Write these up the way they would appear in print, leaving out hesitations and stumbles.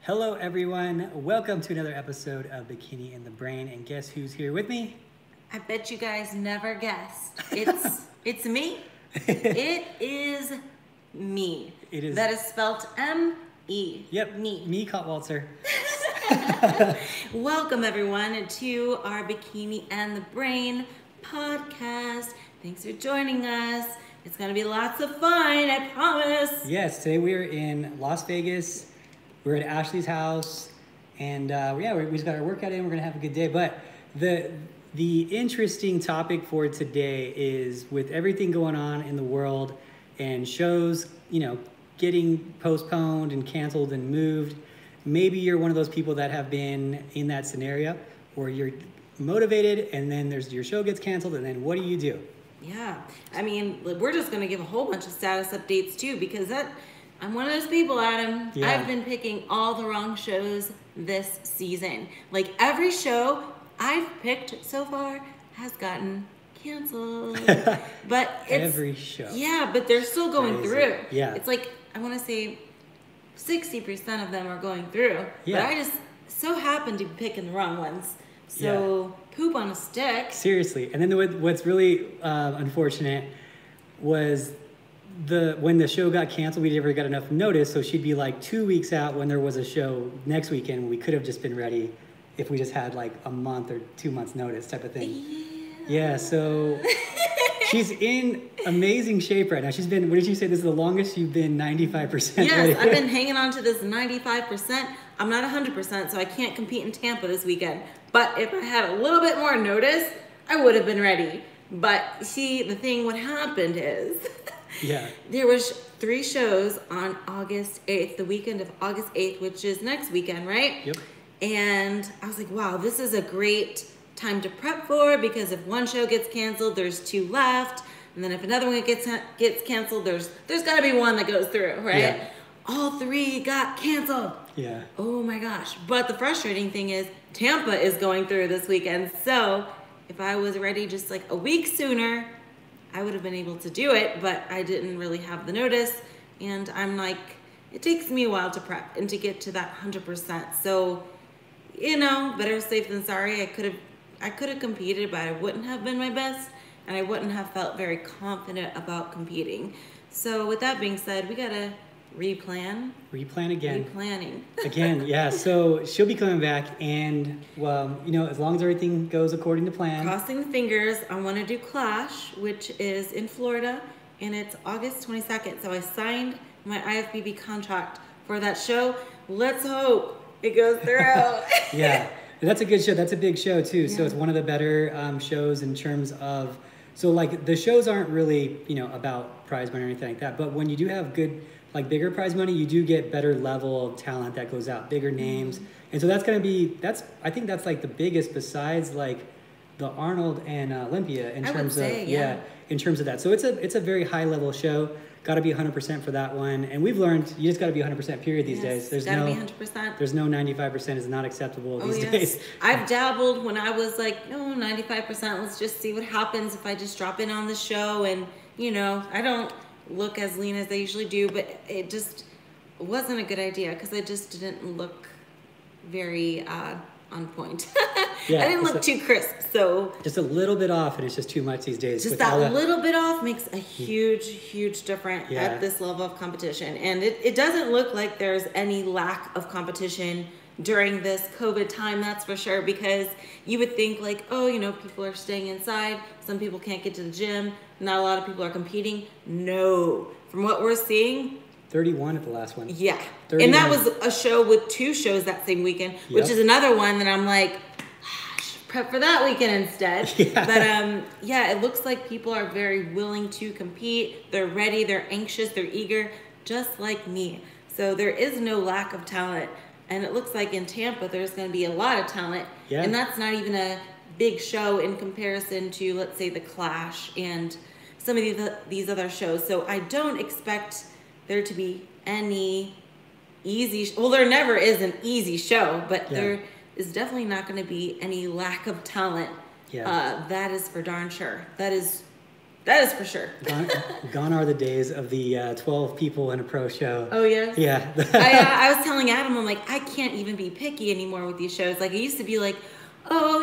Hello, everyone. Welcome to another episode of Bikini in the Brain. And guess who's here with me? I bet you guys never guessed. It's me. It is me. It is. That is spelled M-E. Yep. Me, Kaltwasser. Welcome, everyone, to our Bikini and the Brain podcast. Thanks for joining us. It's going to be lots of fun, I promise. Yes, today we are in Las Vegas. We're at Ashley's house. And we just got our workout in. We're going to have a good day. But the interesting topic for today is with everything going on in the world and shows, getting postponed and canceled and moved. Maybe you're one of those people that have been in that scenario where you're motivated and then your show gets canceled and then what do you do? Yeah. I mean, we're just going to give a whole bunch of status updates too because I'm one of those people, Adam. Yeah. I've been picking all the wrong shows this season. Like every show I've picked so far has gotten canceled. But every show. Yeah, but they're still going through. Yeah. It's like, I want to say 60% of them are going through. Yeah. But I just so happen to be picking the wrong ones. So poop on a stick. Seriously. And then what's really unfortunate was when the show got canceled, we never got enough notice. So she'd be like 2 weeks out when there was a show next weekend. We could have just been ready if we just had like a month or 2 months notice type of thing. Yeah, so she's in amazing shape right now. She's been, what did you say? This is the longest you've been 95%? Yes, ready. I've been hanging on to this 95%. I'm not 100%, so I can't compete in Tampa this weekend. But if I had a little bit more notice, I would have been ready. But see, the thing, what happened is, there was 3 shows on August 8th, the weekend of August 8th, which is next weekend, right? Yep. And I was like, wow, this is a great time to prep for because if one show gets canceled, there's 2 left. And then if another one gets canceled, there's got to be one that goes through, right? Yeah. All 3 got canceled. Yeah. Oh my gosh. But the frustrating thing is Tampa is going through this weekend. So if I was ready just like a week sooner, I would have been able to do it, but I didn't really have the notice. And I'm like, it takes me a while to prep and to get to that 100%. So, better safe than sorry. I could have competed, but I wouldn't have been my best, and I wouldn't have felt very confident about competing. So with that being said, we gotta replan again. Replanning. Again, yeah. So she'll be coming back, and as long as everything goes according to plan. Crossing the fingers. I want to do Clash, which is in Florida, and it's August 22nd. So I signed my IFBB contract for that show. Let's hope it goes through. Yeah, that's a good show. That's a big show too. Yeah. So it's one of the better shows in terms of. So like the shows aren't really about prize money or anything like that. But when you do have good bigger prize money, you do get better level of talent that goes out, bigger names. And so I think that's like the biggest besides like the Arnold and Olympia in terms of that. So it's a very high level show. Got to be 100% for that one. And we've learned you just got to be 100% period these days. There's gotta be 100%. There's no 95% is not acceptable these days. I've dabbled when I was like, no, 95%. Let's just see what happens if I just drop in on the show. And, I don't look as lean as I usually do, but it just wasn't a good idea because I just didn't look very on point. Yeah, I didn't look too crisp, so just a little bit off, and it's just too much these days. Just that little bit off makes a huge difference at this level of competition, and it doesn't look like there's any lack of competition during this COVID time, that's for sure, because you would think like, people are staying inside, some people can't get to the gym, not a lot of people are competing. No, from what we're seeing, 31 at the last one. Yeah. 31. And that was a show with 2 shows that same weekend, which is another one that I'm like, I should prep for that weekend instead. Yeah. But it looks like people are very willing to compete. They're ready, they're anxious, they're eager, just like me. So there is no lack of talent. And it looks like in Tampa, there's going to be a lot of talent. Yeah. And that's not even a big show in comparison to, let's say, the Clash and some of these other shows. So I don't expect there to be any easy, there never is an easy show, but there is definitely not going to be any lack of talent. Yeah. That is for darn sure. That is That is for sure. Gone are the days of the 12 people in a pro show. Oh, yeah? Yeah. I was telling Adam, I'm like, I can't even be picky anymore with these shows. Like, I used to be like, oh,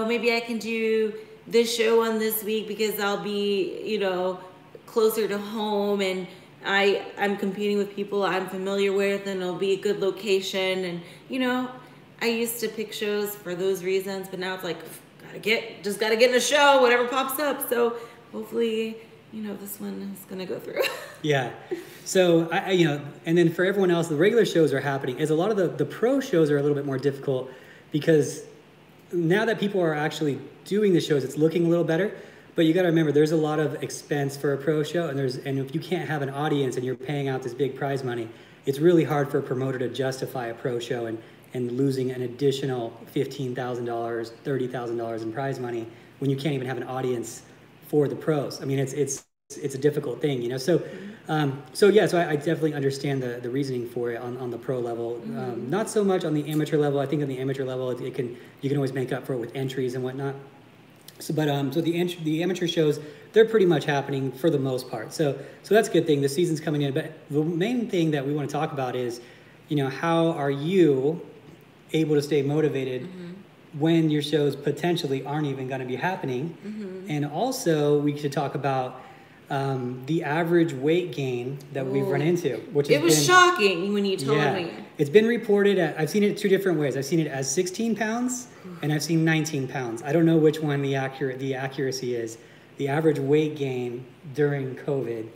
maybe I can do this show on this week because I'll be, closer to home and I'm competing with people I'm familiar with and it'll be a good location. And, I used to pick shows for those reasons, but now it's like, gotta get in a show, whatever pops up. So hopefully, this one is gonna go through. Yeah. So and then for everyone else, the regular shows are happening. As a lot of the pro shows are a little bit more difficult because now that people are actually doing the shows, it's looking a little better. But you got to remember, there's a lot of expense for a pro show, and if you can't have an audience and you're paying out this big prize money, it's really hard for a promoter to justify a pro show and losing an additional $15,000, $30,000 in prize money when you can't even have an audience for the pros. I mean, it's a difficult thing, So I definitely understand the reasoning for it on the pro level. Not so much on the amateur level. I think on the amateur level, you can always make up for it with entries and whatnot. So the amateur shows, they're pretty much happening for the most part. So that's a good thing. The season's coming in, but the main thing that we want to talk about is, how are you able to stay motivated when your shows potentially aren't even going to be happening? And also we should talk about the average weight gain that we've run into, which it was shocking when you told me. It's been reported I've seen it two different ways. I've seen it as 16 pounds and I've seen 19 pounds. I don't know which one the accuracy is. The average weight gain during COVID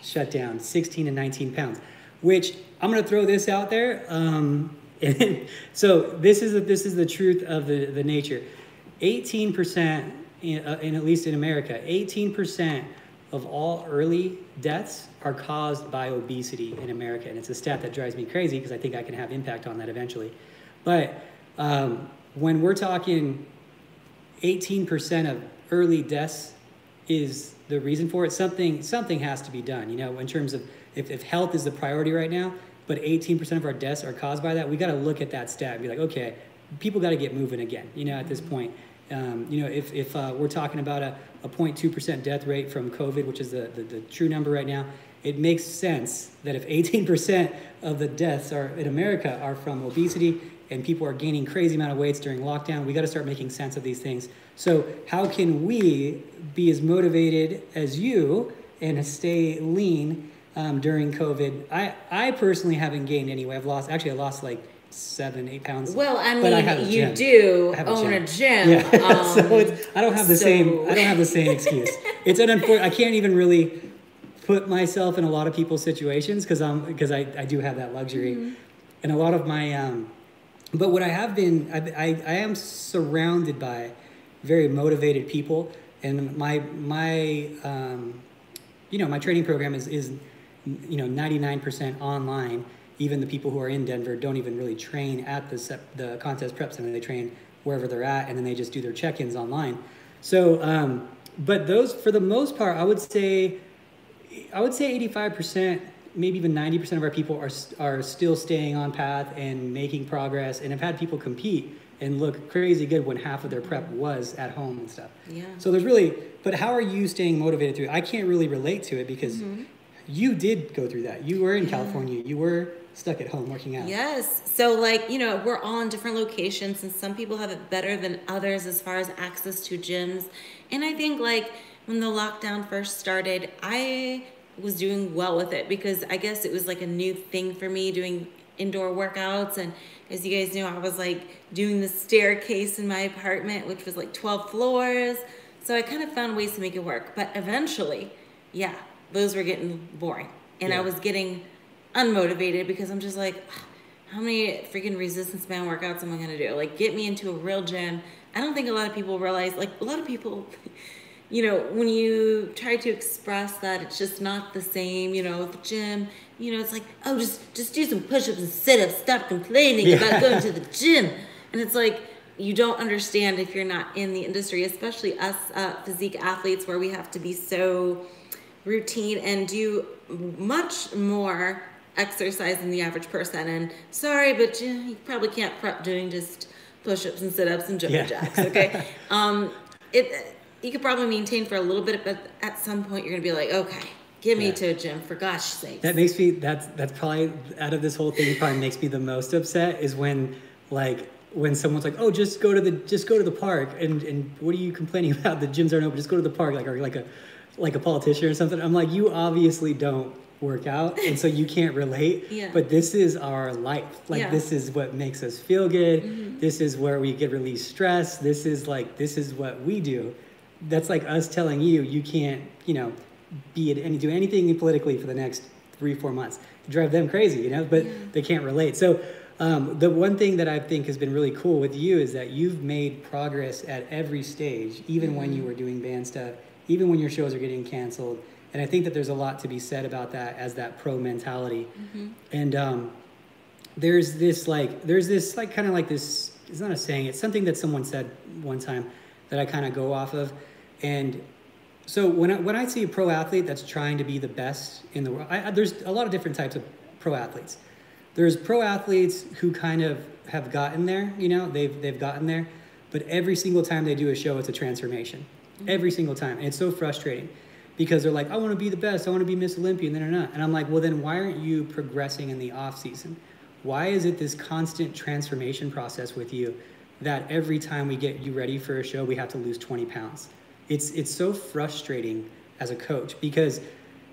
shutdown, 16 and 19 pounds, which I'm going to throw this out there. So this is the truth of the nature. 18%, in at least in America, 18% of all early deaths are caused by obesity in America. And it's a stat that drives me crazy because I think I can have impact on that eventually. But when we're talking 18% of early deaths is the reason for it, something has to be done, in terms of if health is the priority right now, but 18% of our deaths are caused by that, we got to look at that stat and be like, okay, people got to get moving again, at this point. If we're talking about a 0.2% death rate from COVID, which is the true number right now, it makes sense that if 18% of the deaths in America are from obesity and people are gaining crazy amount of weights during lockdown, we got to start making sense of these things. So how can we be as motivated as you and stay lean during COVID? I personally haven't gained any weight. I lost like 7-8 pounds. Well, I mean, you do own a gym. Yeah. So I don't have the same excuse. It's an unfortunate. I can't even really put myself in a lot of people's situations because I do have that luxury, and a lot of my. But what I have been, I am surrounded by very motivated people, and my training program is 99% online. Even the people who are in Denver don't even really train at the contest prep center. They train wherever they're at, and then they just do their check-ins online. So, but those, for the most part, I would say 85%, maybe even 90% of our people are still staying on path and making progress, and have had people compete and look crazy good when half of their prep was at home and stuff. Yeah. So but how are you staying motivated through it? I can't really relate to it because you did go through that. You were in California. You were stuck at home working out. Yes. So we're all in different locations, and some people have it better than others as far as access to gyms. And I think when the lockdown first started, I was doing well with it because I guess it was a new thing for me doing indoor workouts. And as you guys know, I was doing the staircase in my apartment, which was 12 floors. So I kind of found ways to make it work. But eventually, those were getting boring. And I was getting unmotivated because I'm just how many freaking resistance band workouts am I going to do? Get me into a real gym. I don't think a lot of people realize, a lot of people, when you try to express that it's just not the same, the gym, it's oh, just do some push-ups and sit-ups, stop complaining about going to the gym. And it's you don't understand if you're not in the industry, especially us physique athletes, where we have to be so routine and do much more exercise than the average person. And sorry, but you probably can't prep doing just push-ups and sit-ups and jumping jacks, okay? you could probably maintain for a little bit, but at some point you're gonna be like, okay, get me to a gym for gosh sakes. That makes me, that's probably, out of this whole thing, probably makes me the most upset is when someone's like, oh, just go to the park, and what are you complaining about? The gyms aren't open, just go to the park, or like a politician or something. I'm like, you obviously don't work out, and so you can't relate. But this is our life. This is what makes us feel good. This is where we get release stress. This is what we do. That's like us telling you, you can't, do anything politically for the next 3-4 months. Drive them crazy, but they can't relate. So the one thing that I think has been really cool with you is that you've made progress at every stage, even when you were doing band stuff, even when your shows are getting canceled. And I think that there's a lot to be said about that as that pro mentality. And there's this kind of like this, it's not a saying, it's something that someone said one time that I kind of go off of. And so when I see a pro athlete that's trying to be the best in the world, there's a lot of different types of pro athletes. There's pro athletes who kind of have gotten there, they've gotten there, but every single time they do a show, it's a transformation. Every single time. And it's so frustrating because they're like, I want to be the best, I want to be Miss Olympia, and then they're not. And I'm like, well, then why aren't you progressing in the off season? Why is it this constant transformation process with you that every time we get you ready for a show, we have to lose 20 pounds? It's so frustrating as a coach, because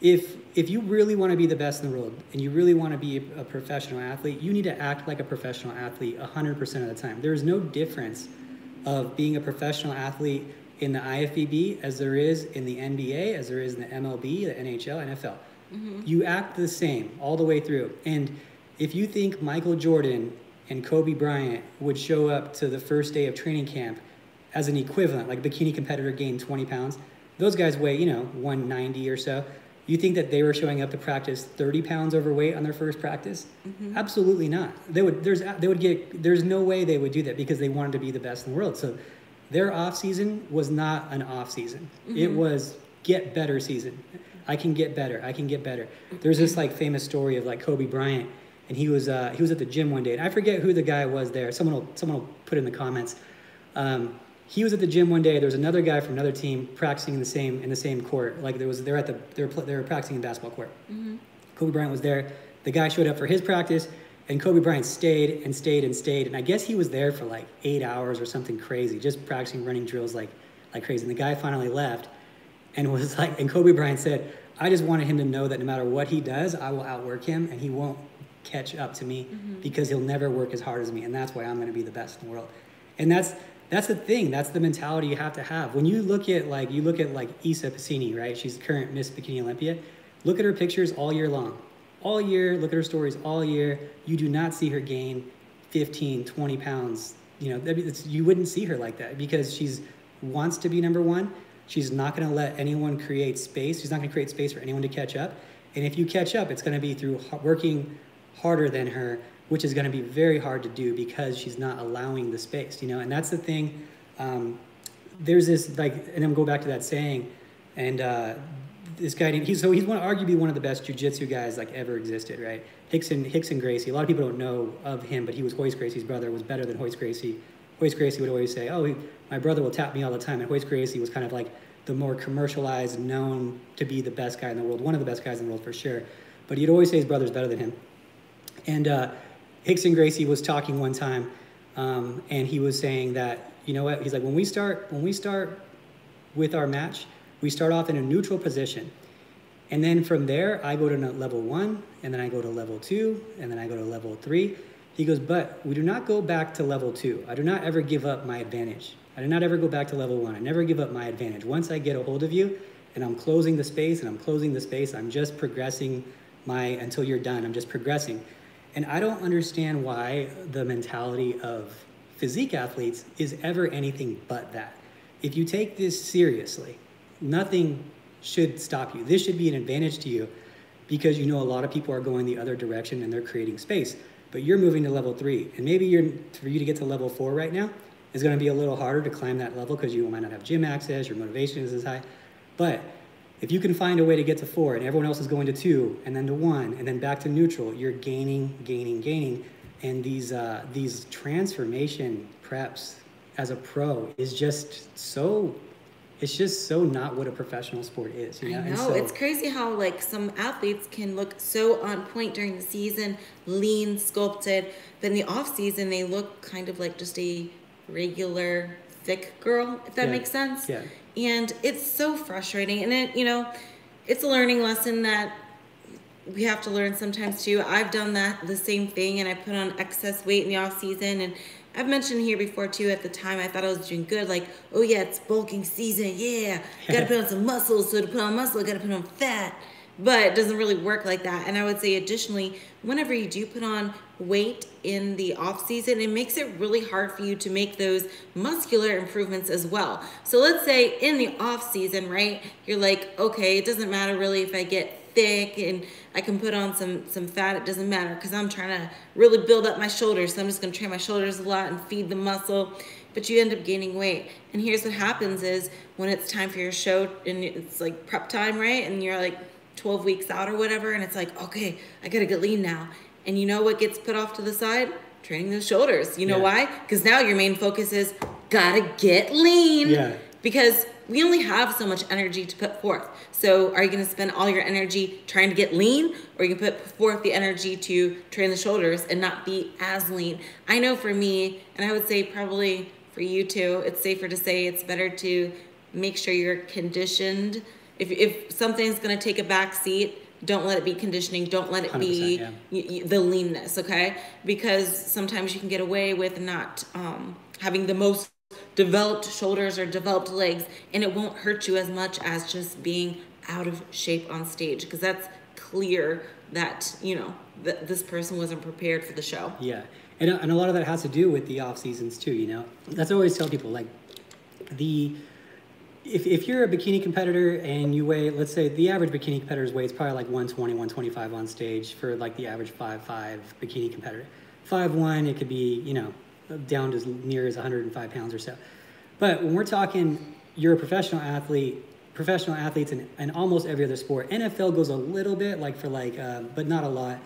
if you really want to be the best in the world and you really want to be a professional athlete, you need to act like a professional athlete 100% of the time. There is no difference of being a professional athlete in the IFBB as there is in the NBA, as there is in the MLB, the NHL, NFL. You act the same all the way through. And if you think Michael Jordan and Kobe Bryant would show up to the first day of training camp as an equivalent, like a bikini competitor gained 20 pounds, those guys weigh, 190 or so. You think that they were showing up to practice 30 pounds overweight on their first practice? Absolutely not. There's no way they would do that, because they wanted to be the best in the world. So their off season was not an off season. It was get better season. I can get better. I can get better. There's this famous story of Kobe Bryant, and he was at the gym one day, and I forget who the guy was there. Someone will put in the comments. He was at the gym one day. There was another guy from another team practicing in the same court. They were practicing in basketball court. Kobe Bryant was there. The guy showed up for his practice, and Kobe Bryant stayed and stayed and stayed. And I guess he was there for 8 hours or something crazy, just practicing running drills like crazy. And the guy finally left, and and Kobe Bryant said, I just wanted him to know that no matter what he does, I will outwork him, and he won't catch up to me because he'll never work as hard as me, and that's why I'm going to be the best in the world. And that's the thing. That's the mentality you have to have. When you look at Issa Pacini, right? She's current Miss Bikini Olympia. Look at her pictures all year long. All year, look at her stories all year. You do not see her gain 15, 20 pounds. You wouldn't see her like that, because she's wants to be number one. She's not going to let anyone create space. She's not going to create space for anyone to catch up. And if you catch up, it's going to be through working harder than her, which is going to be very hard to do because she's not allowing the space, and that's the thing. There's this, and I'm going back to that saying, and this guy, he's arguably one of the best jiu-jitsu guys ever existed, right? Rickson Gracie. A lot of people don't know of him, but he was Royce Gracie's brother, was better than Royce Gracie. Royce Gracie would always say, oh, my brother will tap me all the time, and Royce Gracie was kind of the more commercialized, known to be the best guy in the world, one of the best guys in the world for sure, but he'd always say his brother's better than him. And Rickson Gracie was talking one time, and he was saying that, you know what, he's like, when we start with our match, we start off in a neutral position. And then from there, I go to level 1, and then I go to level 2, and then I go to level 3. He goes, but we do not go back to level 2. I do not ever give up my advantage. I do not ever go back to level 1. I never give up my advantage. Once I get a hold of you, and I'm closing the space, I'm just progressing until you're done. I'm just progressing. And I don't understand why the mentality of physique athletes is ever anything but that. If you take this seriously, nothing should stop you. This should be an advantage to you, because a lot of people are going the other direction and they're creating space. But you're moving to level 3, and maybe for you to get to level 4 right now is going to be a little harder to climb that level because you might not have gym access, your motivation isn't as high. But if you can find a way to get to 4 and everyone else is going to 2 and then to 1 and then back to neutral, you're gaining. And these transformation preps as a pro is just so it's just so not what a professional sport is, you know? I know. And so, It's crazy how like some athletes can look so on point during the season, lean, sculpted, but in the off season they look kind of like just a regular thick girl, if that makes sense. Yeah. And it's so frustrating. And it, you know, it's a learning lesson that we have to learn sometimes too. I've done the same thing, and I put on excess weight in the off season. And I've mentioned here before too, at the time I thought I was doing good, like, oh yeah, it's bulking season, yeah, gotta put on some muscle. So to put on muscle, I gotta put on fat. But it doesn't really work like that. And I would say additionally, whenever you do put on weight in the off season, it makes it really hard for you to make those muscular improvements as well. So let's say in the off season, right, you're like, okay, it doesn't matter really if I get thick and I can put on some fat, it doesn't matter because I'm trying to really build up my shoulders. So I'm just going to train my shoulders a lot and feed the muscle, but you end up gaining weight. And here's what happens is when it's time for your show and it's like prep time, right? And you're like 12 weeks out or whatever, and it's like, okay, I got to get lean now. And you know what gets put off to the side? Training those shoulders. You know why? Because now your main focus is gotta get lean. Yeah. Because we only have so much energy to put forth. So are you going to spend all your energy trying to get lean, or you can put forth the energy to train the shoulders and not be as lean? I know for me, and I would say probably for you too, it's safer to say it's better to make sure you're conditioned. If something's going to take a back seat, don't let it be conditioning. Don't let it be the leanness, okay? Because sometimes you can get away with not having the most developed shoulders or developed legs, and it won't hurt you as much as just being out of shape on stage, because that's clear that, you know, this person wasn't prepared for the show. Yeah. And a lot of that has to do with the off seasons too, you know? That's what I always tell people, like, if you're a bikini competitor and you weigh, let's say the average bikini competitor's weight is probably like 120, 125 on stage for like the average 5'5" bikini competitor. 5'1", it could be, you know, down to as near as 105 pounds or so. But when we're talking, you're a professional athletes in almost every other sport. NFL goes a little bit, like for like, but not a lot.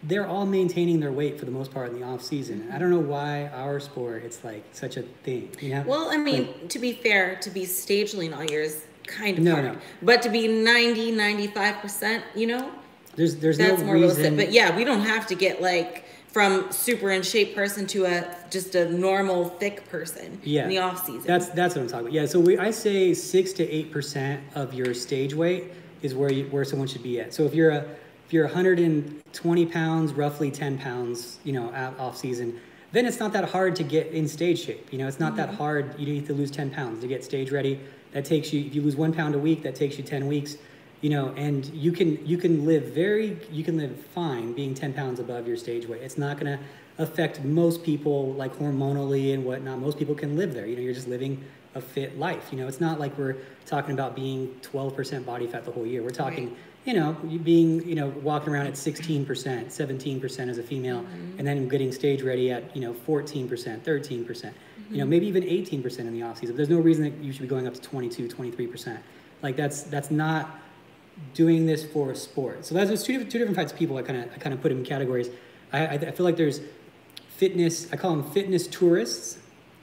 They're all maintaining their weight for the most part in the off season. I don't know why our sport, it's like such a thing, you know? Well, I mean, like, to be fair, to be stage lean all year is kind of hard. No. But to be 90, 95%, you know, there's that's no more reason. realistic. But yeah, we don't have to get like from super in shape person to just a normal thick person in the off season. That's what I'm talking about. Yeah, so I say 6 to 8% of your stage weight is where someone should be at. So if you're 120 pounds, roughly 10 pounds, you know, off season, then it's not that hard to get in stage shape. You know, it's not that hard. You need to lose 10 pounds to get stage ready. That takes you, if you lose 1 pound a week, that takes you 10 weeks. You know, and you can live fine being 10 pounds above your stage weight. It's not going to affect most people, like hormonally and whatnot. Most people can live there. You know, you're just living a fit life. You know, it's not like we're talking about being 12% body fat the whole year. We're talking, you know, being, you know, walking around at 16%, 17% as a female, and then getting stage ready at, you know, 14%, 13%, you know, maybe even 18% in the off season. But there's no reason that you should be going up to 22, 23%. Like that's not doing this for a sport. So there's two different types of people. I kind of put them in categories. I feel like there's fitness. I call them fitness tourists,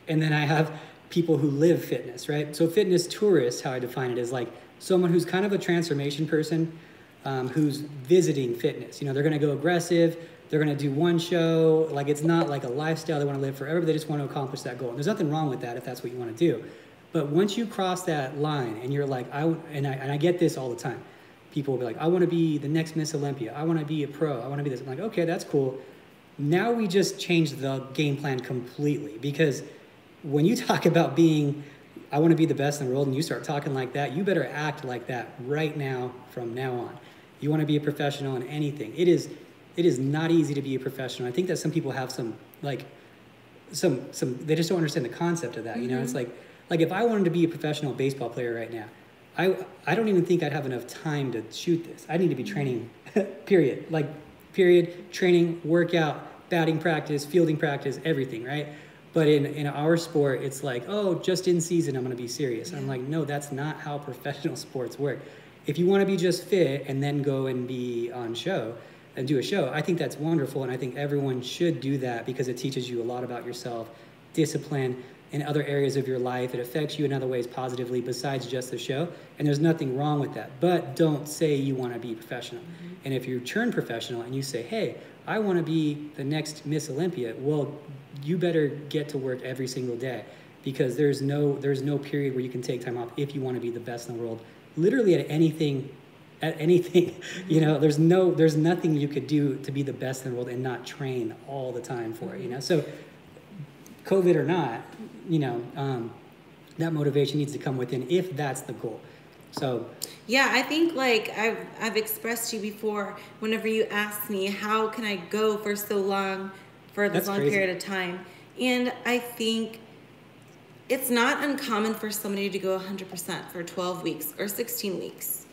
and then I have people who live fitness, right? So fitness tourists, how I define it, is like someone who's kind of a transformation person, who's visiting fitness. You know, they're going to go aggressive. They're going to do one show. Like, it's not like a lifestyle they want to live forever, but they just want to accomplish that goal. And there's nothing wrong with that if that's what you want to do. But once you cross that line and you're like, I get this all the time. People will be like, I want to be the next Miss Olympia. I want to be a pro. I want to be this. I'm like, okay, that's cool. Now we just changed the game plan completely, because when you talk about being, I want to be the best in the world, and you start talking like that, you better act like that right now from now on. You want to be a professional in anything. It is not easy to be a professional. I think that some people have some they just don't understand the concept of that. You know, it's like if I wanted to be a professional baseball player right now, I don't even think I'd have enough time to shoot this. I need to be training, period. Training, workout, batting practice, fielding practice, everything, right? But in our sport, it's like, oh, just in season, I'm going to be serious. I'm like, no, that's not how professional sports work. If you want to be just fit and then go and be on show and do a show, I think that's wonderful. And I think everyone should do that, because it teaches you a lot about yourself, discipline, in other areas of your life. It affects you in other ways positively besides just the show. And there's nothing wrong with that. But don't say you want to be professional. And if you turn professional and you say, hey, I want to be the next Miss Olympia, well, you better get to work every single day, because there's no period where you can take time off if you want to be the best in the world. Literally at anything, you know, there's nothing you could do to be the best in the world and not train all the time for it, you know. So COVID or not, you know, that motivation needs to come within if that's the goal. So yeah, I think like I've expressed to you before, whenever you ask me how can I go for so long, for this long period of time, and I think it's not uncommon for somebody to go 100% for 12 weeks or 16 weeks.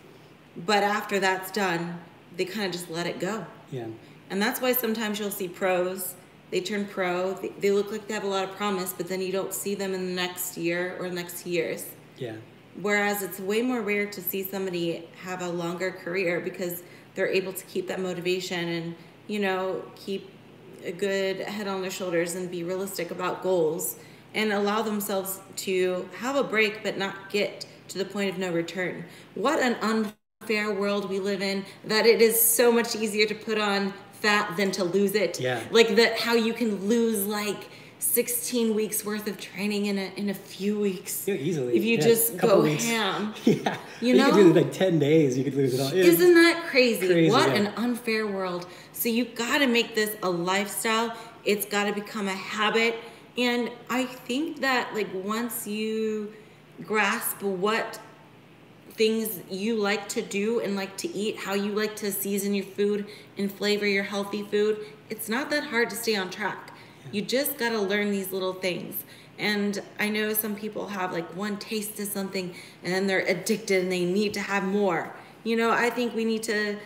But after that's done, they kind of just let it go. Yeah. And that's why sometimes you'll see pros, they turn pro, they look like they have a lot of promise, but then you don't see them in the next year or next years. Yeah. Whereas it's way more rare to see somebody have a longer career because they're able to keep that motivation and, you know, keep a good head on their shoulders and be realistic about goals and allow themselves to have a break but not get to the point of no return. What an unfair world we live in, that it is so much easier to put on fat than to lose it. Yeah. Like that, how you can lose like 16 weeks worth of training in a few weeks. Yeah, easily. If you just go ham. Yeah. You know? could do like 10 days, you could lose it all. Isn't that crazy? What yeah. an unfair world. So you got to make this a lifestyle. It's got to become a habit. And I think that like once you grasp what things you like to do and like to eat, how you like to season your food and flavor your healthy food, it's not that hard to stay on track. You just got to learn these little things. And I know some people have like one taste of something and then they're addicted and they need to have more. You know, I think we need to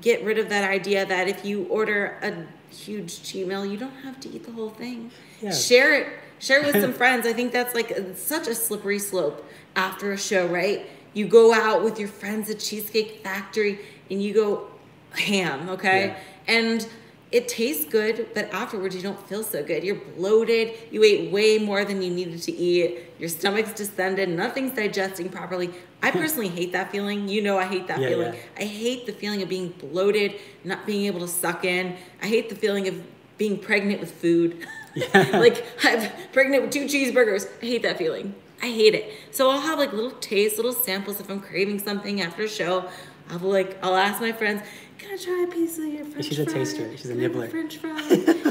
get rid of that idea that if you order a huge cheat meal, you don't have to eat the whole thing. Yeah. Share it with some friends. I think that's like such a slippery slope after a show, right? You go out with your friends at Cheesecake Factory and you go ham, okay? Yeah. And it tastes good, but afterwards you don't feel so good. You're bloated. You ate way more than you needed to eat. Your stomach's distended. Nothing's digesting properly. I personally hate that feeling. You know I hate that feeling. Yeah. I hate the feeling of being bloated, not being able to suck in. I hate the feeling of being pregnant with food. Yeah. Like I'm pregnant with 2 cheeseburgers. I hate that feeling. I hate it. So I'll have like little tastes, little samples if I'm craving something after a show. I'll ask my friends, can I try a piece of your French fry? She's a taster. She's a nibbler. French fry.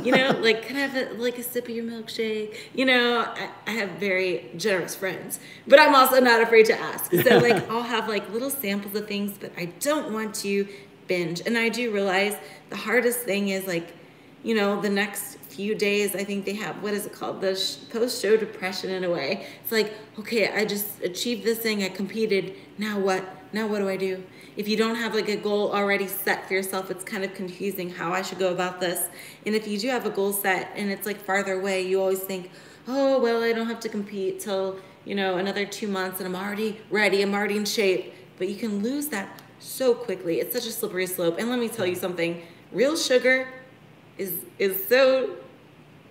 You know, like, can I have a sip of your milkshake? You know, I have very generous friends, but I'm also not afraid to ask. So like, I'll have like little samples of things, but I don't want to binge. And I do realize the hardest thing is like, you know, the next few days, I think they have, what is it called? The post-show depression in a way. It's like, okay, I just achieved this thing. I competed. Now what? Now what do I do? If you don't have like a goal already set for yourself, it's kind of confusing how I should go about this. And if you do have a goal set and it's like farther away, you always think, oh, well, I don't have to compete till, you know, another 2 months and I'm already ready. I'm already in shape. But you can lose that so quickly. It's such a slippery slope. And let me tell you something, real sugar is so,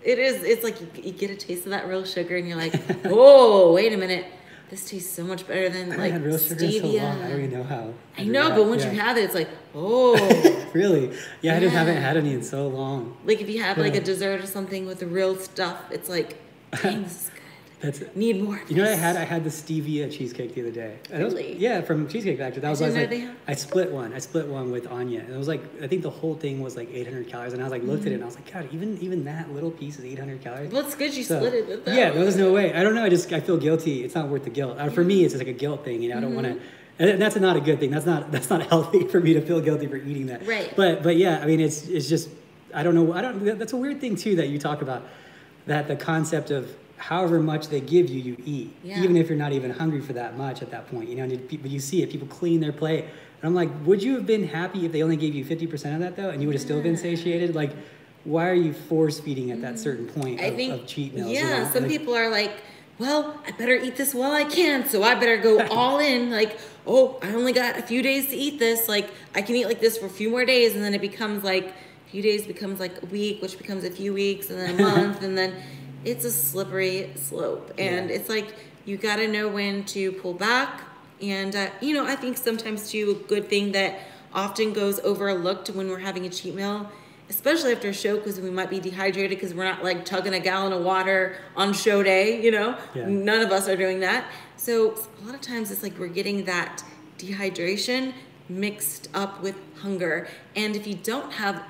it's like you get a taste of that real sugar and you're like, oh, wait a minute. This tastes so much better than like had real sugar stevia. So long. I don't even know how. I know, but once you have it, it's like, oh. Really? Yeah, I haven't had any in so long. Like if you have like a dessert or something with the real stuff, it's like, dang, this is good. Need more. You know what I had? I had the stevia cheesecake the other day. Really? Yeah, from Cheesecake Factory. That was like, I split one. I split one with Anya. And it was like, I think the whole thing was like 800 calories. And I was like, looked at it and I was like, God, even that little piece is 800 calories. Well, it's good you split it with that. Yeah, there was no way. I don't know. I feel guilty. It's not worth the guilt. For me, it's just like a guilt thing. You know, I don't want to. And that's not a good thing. That's not healthy for me to feel guilty for eating that. Right. But yeah, I mean, it's just, I don't know. That's a weird thing too that you talk about, that the concept of however much they give you, you eat, even if you're not even hungry for that much at that point, you know. But you see it, people clean their plate, and I'm like, would you have been happy if they only gave you 50% of that though, and you would have still been satiated? Like, why are you force feeding at that certain point of cheat meals? Yeah, you know? some people are like, well, I better eat this while I can, so I better go all in. Like, oh, I only got a few days to eat this. Like, I can eat like this for a few more days, and then it becomes like a few days becomes like a week, which becomes a few weeks, and then a month, and then it's a slippery slope. And it's like, you got to know when to pull back. And, I think sometimes too, a good thing that often goes overlooked when we're having a cheat meal, especially after a show, because we might be dehydrated because we're not like chugging a gallon of water on show day, None of us are doing that. So a lot of times it's like we're getting that dehydration mixed up with hunger. And if you don't have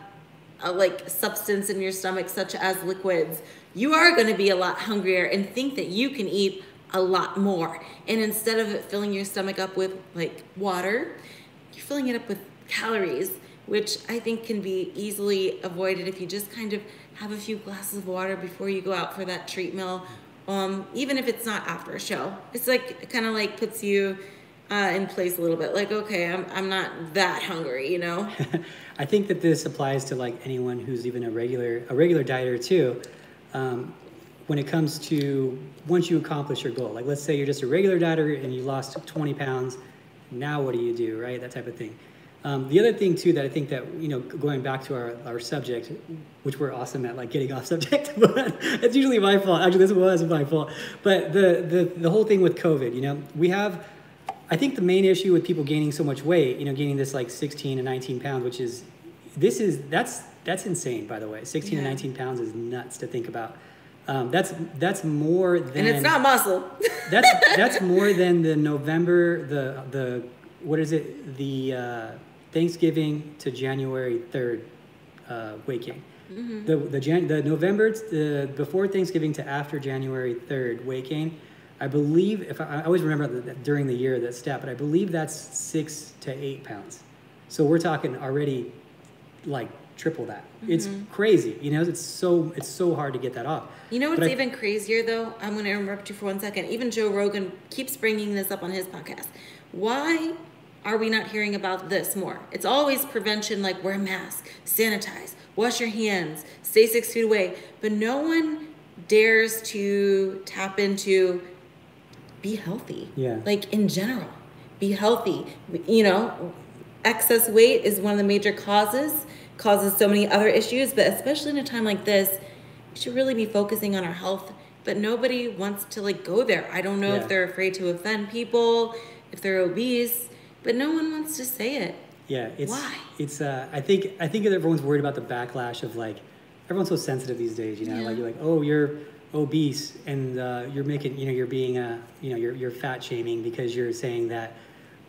a substance in your stomach, such as liquids, you are going to be a lot hungrier and think that you can eat a lot more. And instead of it filling your stomach up with like water, you're filling it up with calories, which I think can be easily avoided if you just kind of have a few glasses of water before you go out for that treat meal. Even if it's not after a show, it's like, it kind of like puts you in place a little bit. Like, okay, I'm not that hungry, I think that this applies to like anyone who's even a regular dieter too. When it comes to once you accomplish your goal, like let's say you're just a regular dieter and you lost 20 pounds, now what do you do, right? That type of thing. The other thing too that I think that, going back to our subject, which we're awesome at like getting off subject, but it's usually my fault. Actually, this was my fault. But the whole thing with COVID, we have, I think the main issue with people gaining so much weight, gaining this like 16 and 19 pounds, which is, that's insane, by the way. 16 and 19 pounds is nuts to think about. That's more than, and it's not muscle. that's more than the November, the what is it? The Thanksgiving to January 3rd weight gain. Mm-hmm. The November before Thanksgiving to after January 3rd weight gain. I believe, if I always remember that during the year that stat, but I believe that's 6 to 8 pounds. So we're talking already like triple that. Mm-hmm. It's crazy, it's so hard to get that off. You know what's even crazier though? I'm going to interrupt you for 1 second. Even Joe Rogan keeps bringing this up on his podcast. Why are we not hearing about this more? It's always prevention, like wear a mask, sanitize, wash your hands, stay 6 feet away. But no one dares to tap into be healthy. Yeah. Like in general, be healthy. Excess weight is one of the major causes so many other issues, but especially in a time like this, we should really be focusing on our health, but nobody wants to like go there. I don't know if they're afraid to offend people, if they're obese, but no one wants to say it. Yeah. Why? It's, I think everyone's worried about the backlash of like, everyone's so sensitive these days, like you're like, oh, you're obese and you're making, you're being, you're fat shaming because you're saying that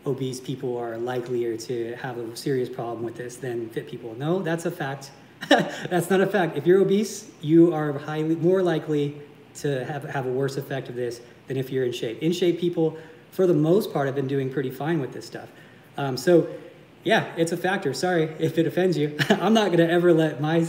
obese people are likelier to have a serious problem with this than fit people. No, that's a fact. That's not a fact. If you're obese, you are more likely to have a worse effect of this than if you're in shape. In shape people, for the most part, have been doing pretty fine with this stuff. So yeah, it's a factor. Sorry if it offends you. I'm not going to ever let my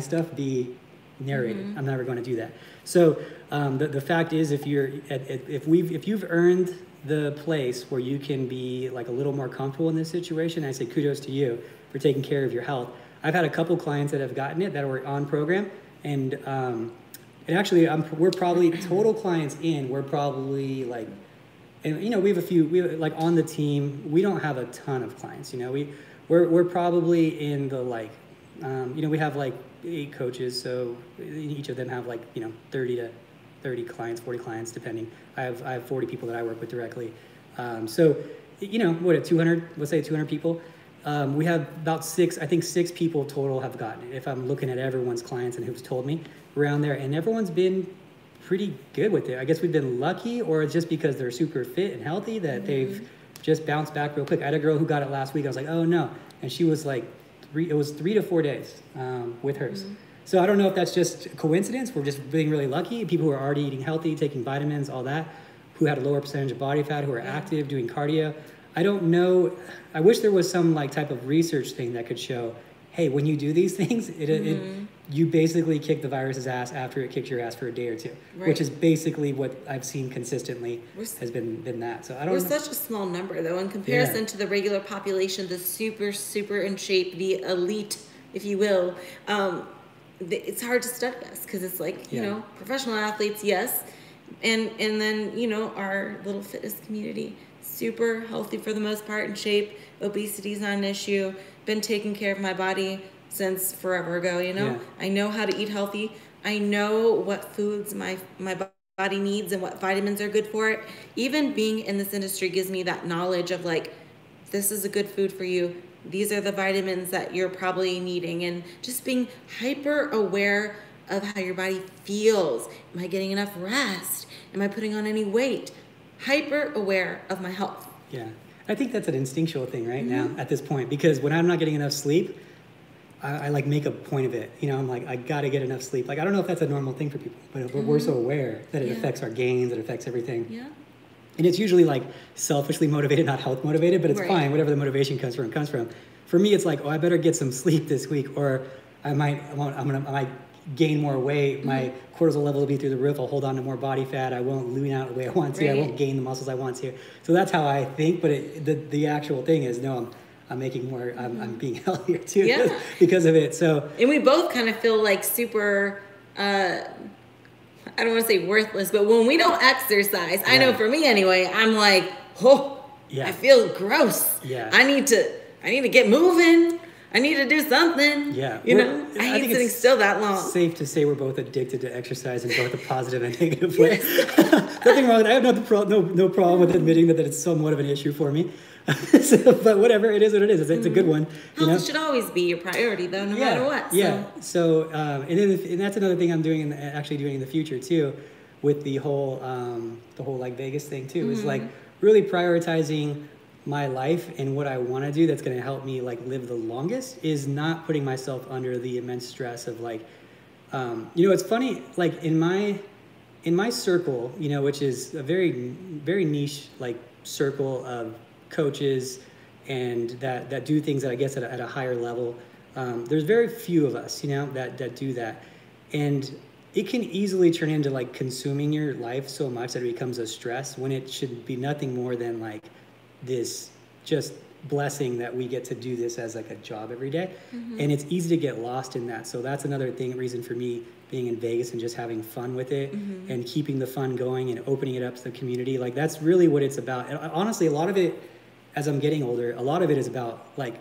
stuff be narrated. Mm-hmm. I'm never going to do that. So the fact is, if you've earned the place where you can be like a little more comfortable in this situation, I say kudos to you for taking care of your health. I've had a couple clients that have gotten it that were on program, and actually we're probably total clients in. We're probably like, and we have a few. We like on the team. We don't have a ton of clients. We're probably in the like, we have like 8 coaches, so each of them have like 30 clients, 40 clients, depending. I have 40 people that I work with directly. So, what, 200, let's say 200 people. We have about 6 people total have gotten it. If I'm looking at everyone's clients and who's told me around there, and everyone's been pretty good with it. I guess we've been lucky, or it's just because they're super fit and healthy that they've just bounced back real quick. I had a girl who got it last week. I was like, oh no. And she was like, it was 3 to 4 days with hers. So I don't know if that's just a coincidence. We're just being really lucky. People who are already eating healthy, taking vitamins, all that, who had a lower percentage of body fat, who are active, doing cardio. I don't know. I wish there was some like type of research thing that could show, hey, when you do these things, you basically kick the virus's ass after it kicked your ass for a day or two, which is basically what I've seen consistently has been that. So I don't know. We're such a small number though in comparison to the regular population, the super, super in shape, the elite, if you will. It's hard to study us because it's like, professional athletes, yes. And then, our little fitness community, super healthy for the most part, in shape. Obesity is not an issue. Been taking care of my body since forever ago, I know how to eat healthy. I know what foods my body needs and what vitamins are good for it. Even being in this industry gives me that knowledge of like, this is a good food for you. These are the vitamins that you're probably needing, and just being hyper aware of how your body feels. Am I getting enough rest? Am I putting on any weight? Hyper aware of my health. Yeah. I think that's an instinctual thing right now at this point, because when I'm not getting enough sleep, I like make a point of it. You know, I'm like, I got to get enough sleep. Like, I don't know if that's a normal thing for people, but we're so aware that it affects our gains, it affects everything. Yeah. And it's usually like selfishly motivated, not health motivated, but it's fine. Whatever the motivation comes from. For me, it's like, oh, I better get some sleep this week, or I might gain more weight. My cortisol level will be through the roof. I'll hold on to more body fat. I won't lean out the way I want to. I won't gain the muscles I want to. So that's how I think. But the actual thing is, no, I'm making more. I'm being healthier too because of it. So, and we both kind of feel like super. I don't want to say worthless, but when we don't exercise, I know for me anyway, I'm like, I feel gross. Yeah. I need to get moving. I need to do something. Yeah. You know, I hate sitting still that long. Safe to say we're both addicted to exercise in both a positive and negative way. Nothing wrong with that. I have no problem with admitting that it's somewhat of an issue for me. But whatever, it is what it is. It's a good one. Health should always be your priority, though, no matter what. So. Yeah. So, and that's another thing I'm doing, actually doing in the future too, with the whole like Vegas thing too, is like really prioritizing my life and what I want to do that's going to help me like live the longest, is not putting myself under the immense stress of like, it's funny, like in my circle, which is a very, very niche like circle of coaches and that do things that I guess at a higher level. There's very few of us, that do that. And it can easily turn into like consuming your life so much that it becomes a stress, when it should be nothing more than like this just blessing that we get to do this as like a job every day. And it's easy to get lost in that. So that's another reason for me being in Vegas and just having fun with it and keeping the fun going and opening it up to the community. Like that's really what it's about. And honestly, a lot of it, as I'm getting older, a lot of it is about like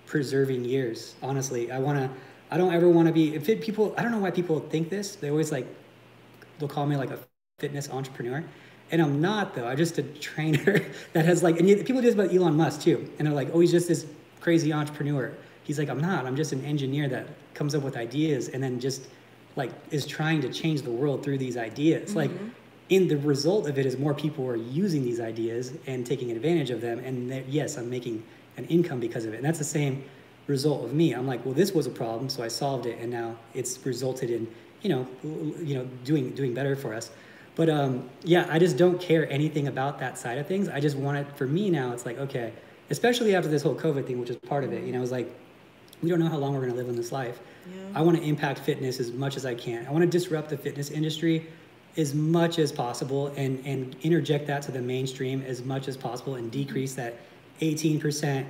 preserving years. Honestly, I don't ever want to be people. I don't know why people think this. They always they'll call me like a fitness entrepreneur. And I'm not, though. I'm just a trainer that has like, and people do this about Elon Musk too. And they're like, oh, he's just this crazy entrepreneur. He's like, I'm not. I'm just an engineer that comes up with ideas and then just like is trying to change the world through these ideas. Like, in the result of it is more people are using these ideas and taking advantage of them. And yes, I'm making an income because of it. And that's the same result of me. I'm like, well, this was a problem, so I solved it, and now it's resulted in, doing better for us. But I just don't care anything about that side of things. I just want it, for me now, it's like, okay, especially after this whole COVID thing, which is part of it, it's like, we don't know how long we're going to live in this life. I want to impact fitness as much as I can. I want to disrupt the fitness industry as much as possible and interject that to the mainstream as much as possible and decrease that 18%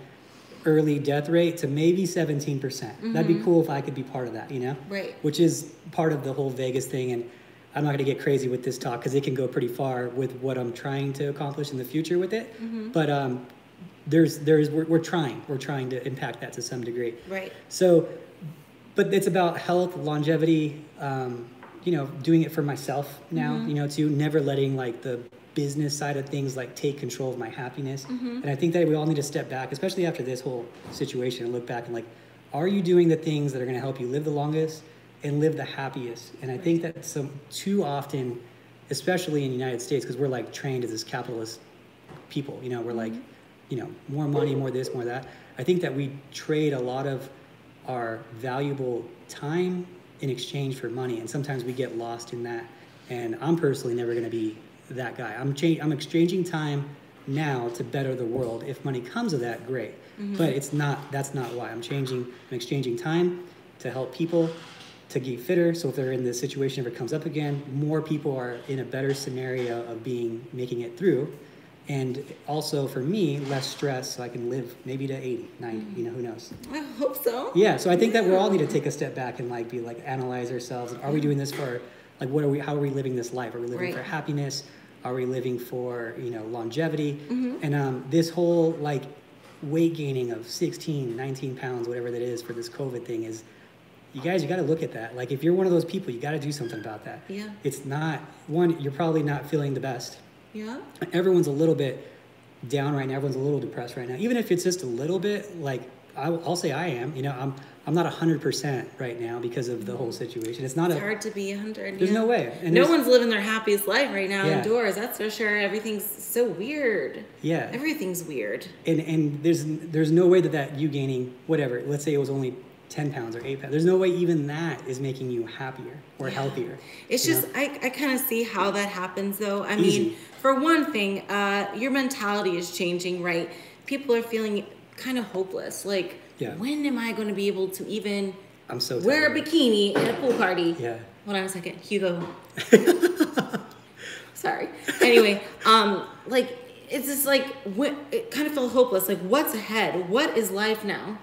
early death rate to maybe 17%. That'd be cool if I could be part of that, Right. Which is part of the whole Vegas thing. And I'm not going to get crazy with this talk because it can go pretty far with what I'm trying to accomplish in the future with it. But we're trying to impact that to some degree. Right. So, but it's about health, longevity, doing it for myself now, too, never letting like the business side of things like take control of my happiness. And I think that we all need to step back, especially after this whole situation, and look back and like, are you doing the things that are going to help you live the longest and live the happiest? And I think that too often, especially in the United States, because we're like trained as this capitalist people, we're like, more money, more this, more that. I think that we trade a lot of our valuable time in exchange for money, and sometimes we get lost in that. And I'm personally never going to be that guy. I'm exchanging time now to better the world. If money comes of that, great. But that's not why. I'm exchanging time to help people to get fitter. So if they're in this situation, if it comes up again, more people are in a better scenario of making it through. And also for me, less stress, so I can live maybe to 80, 90, who knows? I hope so. Yeah, so I think that we all need to take a step back and like analyze ourselves. Are we doing this for, like, how are we living this life? Are we living for happiness? Are we living for, longevity? And this whole weight gaining of 16, 19 pounds, whatever that is for this COVID thing is, you guys, you got to look at that. Like if you're one of those people, you got to do something about that. Yeah. It's not one, you're probably not feeling the best. Yeah. Everyone's a little bit down right now. Everyone's a little depressed right now. Even if it's just a little bit, like I'll say I am, you know, I'm not 100% right now because of the whole situation. It's hard to be 100. There's no way. And no one's living their happiest life right now Yeah. indoors. That's for sure. Everything's so weird. Yeah. Everything's weird. And there's no way that you gaining whatever, let's say it was only 10 pounds or 8 pounds. There's no way even that is making you happier or healthier. It's just, I kind of see how that happens though. I Easy. mean, for one thing, your mentality is changing, right? People are feeling kind of hopeless. Like, when am I going to be able to even wear a bikini at a pool party? Yeah. Hold on a second. Hugo. Sorry. Anyway, like, it's just like, it kind of felt hopeless. Like, what's ahead? What is life now?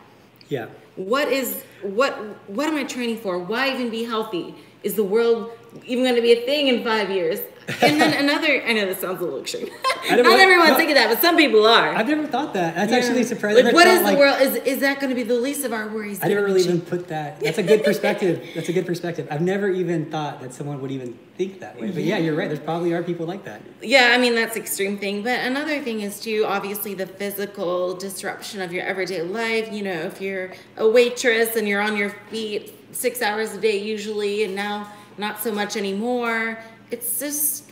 Yeah. What am I training for? Why even be healthy? Is the world even going to be a thing in 5 years? And then I know this sounds a little extreme. Not everyone's thinking that, but some people are. I've never thought that. That's actually surprising. Like, what is the world? Is that going to be the least of our worries? I never really even put that. That's a good perspective. That's a good perspective. I've never even thought that someone would even think that way. But yeah, you're right. There probably are people like that. Yeah, I mean, that's extreme thing. But another thing is, too, obviously the physical disruption of your everyday life. You know, if you're a waitress and you're on your feet 6 hours a day usually, and now not so much anymore, it's just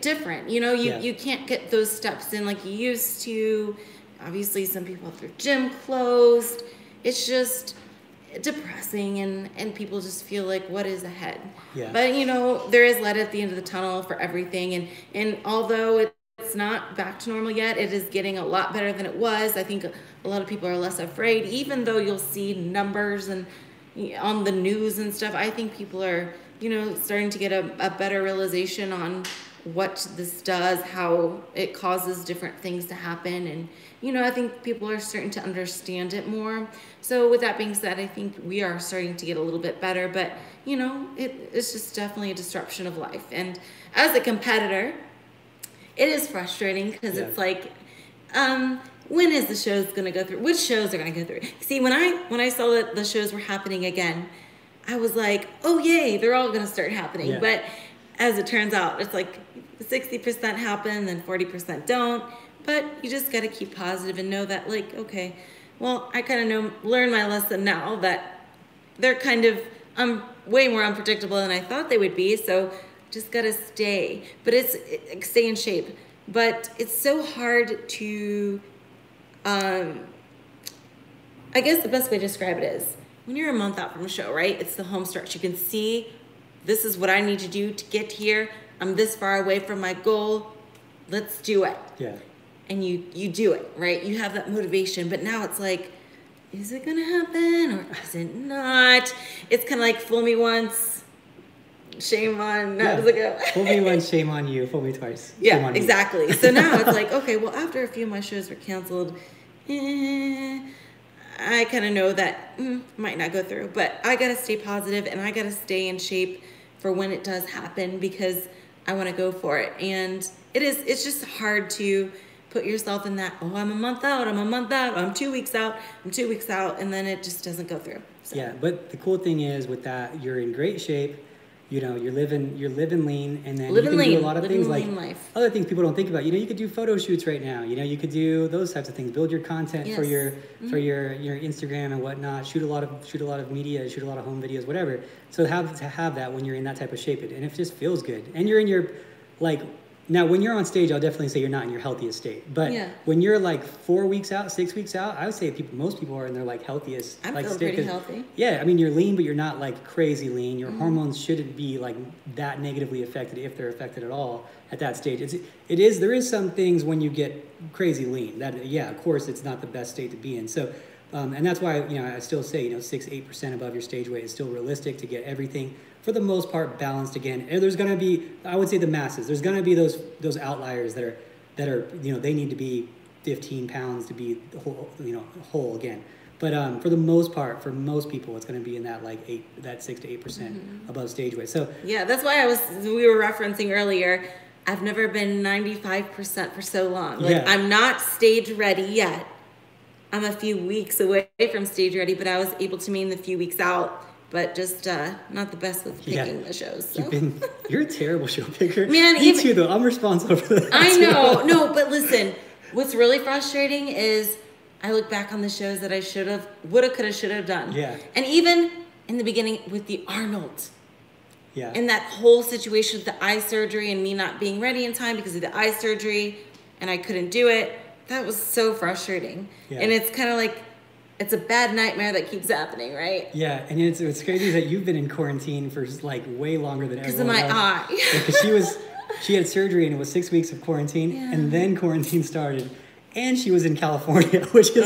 different. You know, you can't get those steps in like you used to. Obviously, some people have their gym closed. It's just depressing, and people just feel like, what is ahead? Yeah. But, you know, there is light at the end of the tunnel for everything. And although it's not back to normal yet, it is getting a lot better than it was. I think a lot of people are less afraid, even though you'll see numbers and on the news and stuff. I think people are, you know, starting to get a better realization on what this does, how it causes different things to happen. And, you know, I think people are starting to understand it more. So with that being said, I think we are starting to get a little bit better, but, you know, it's just definitely a disruption of life. And as a competitor, it is frustrating because it's like, when is the show's going to go through? Which shows are going to go through? See, when I saw that the shows were happening again, I was like, oh, yay, they're all going to start happening. Yeah. But as it turns out, it's like 60% happen, then 40% don't. But you just got to keep positive and know that, like, okay, well, I kind of learn my lesson now that they're kind of way more unpredictable than I thought they would be. So just got to stay. But stay in shape. But it's so hard to, I guess the best way to describe it is, when you're a month out from a show, right? It's the home stretch. You can see, this is what I need to do to get here. I'm this far away from my goal. Let's do it. Yeah. And you do it, right? You have that motivation. But now it's like, is it going to happen or is it not? It's kind of like fool me once, shame on. How does it go? Fool me once, shame on you. Fool me twice. Yeah, exactly. So now it's like, okay, well, after a few of my shows were canceled, I kind of know that might not go through, but I got to stay positive and I got to stay in shape for when it does happen because I want to go for it. And it's just hard to put yourself in that, oh, I'm a month out, I'm 2 weeks out, and then it just doesn't go through. So. Yeah, but the cool thing is with that, you're in great shape. You know, you're living lean, and then you can do a lot of things like other things people don't think about. You know, you could do photo shoots right now. You know, you could do those types of things. Build your content for your Instagram and whatnot. Shoot a lot of media. Shoot a lot of home videos, whatever. So have that when you're in that type of shape, and it just feels good. And you're in your now when you're on stage, I'll definitely say you're not in your healthiest state. But when you're like 4 weeks out, 6 weeks out, I would say most people are in their like healthiest I like feel state. Pretty healthy. Yeah, I mean you're lean, but you're not like crazy lean. Your hormones shouldn't be like that negatively affected, if they're affected at all at that stage. There is some things when you get crazy lean that of course it's not the best state to be in. So and that's why I still say 6-8% above your stage weight is still realistic to get everything for the most part balanced again. And there's going to be, I would say, the masses. There's going to be those outliers that are they need to be 15 pounds to be whole again. But for the most part, for most people, it's going to be in that 6 to 8% above stage weight. So yeah, that's why we were referencing earlier. I've never been 95% for so long. I'm not stage ready yet. I'm a few weeks away from stage ready, but I was able to mean the few weeks out. But just not the best with picking the shows. So. You're a terrible show picker. Man, Me too, though. I'm responsible for that. I know. No, but listen, what's really frustrating is I look back on the shows that I woulda, coulda, shoulda done. Yeah. And even in the beginning with the Arnold. Yeah. And that whole situation with the eye surgery and me not being ready in time because of the eye surgery and I couldn't do it. That was so frustrating. Yeah. And it's kind of like, it's a bad nightmare that keeps happening, right? Yeah, and it's crazy that you've been in quarantine for like way longer than everyone else. Because of my eye. Because she had surgery and it was 6 weeks of quarantine, and then quarantine started, and she was in California, which is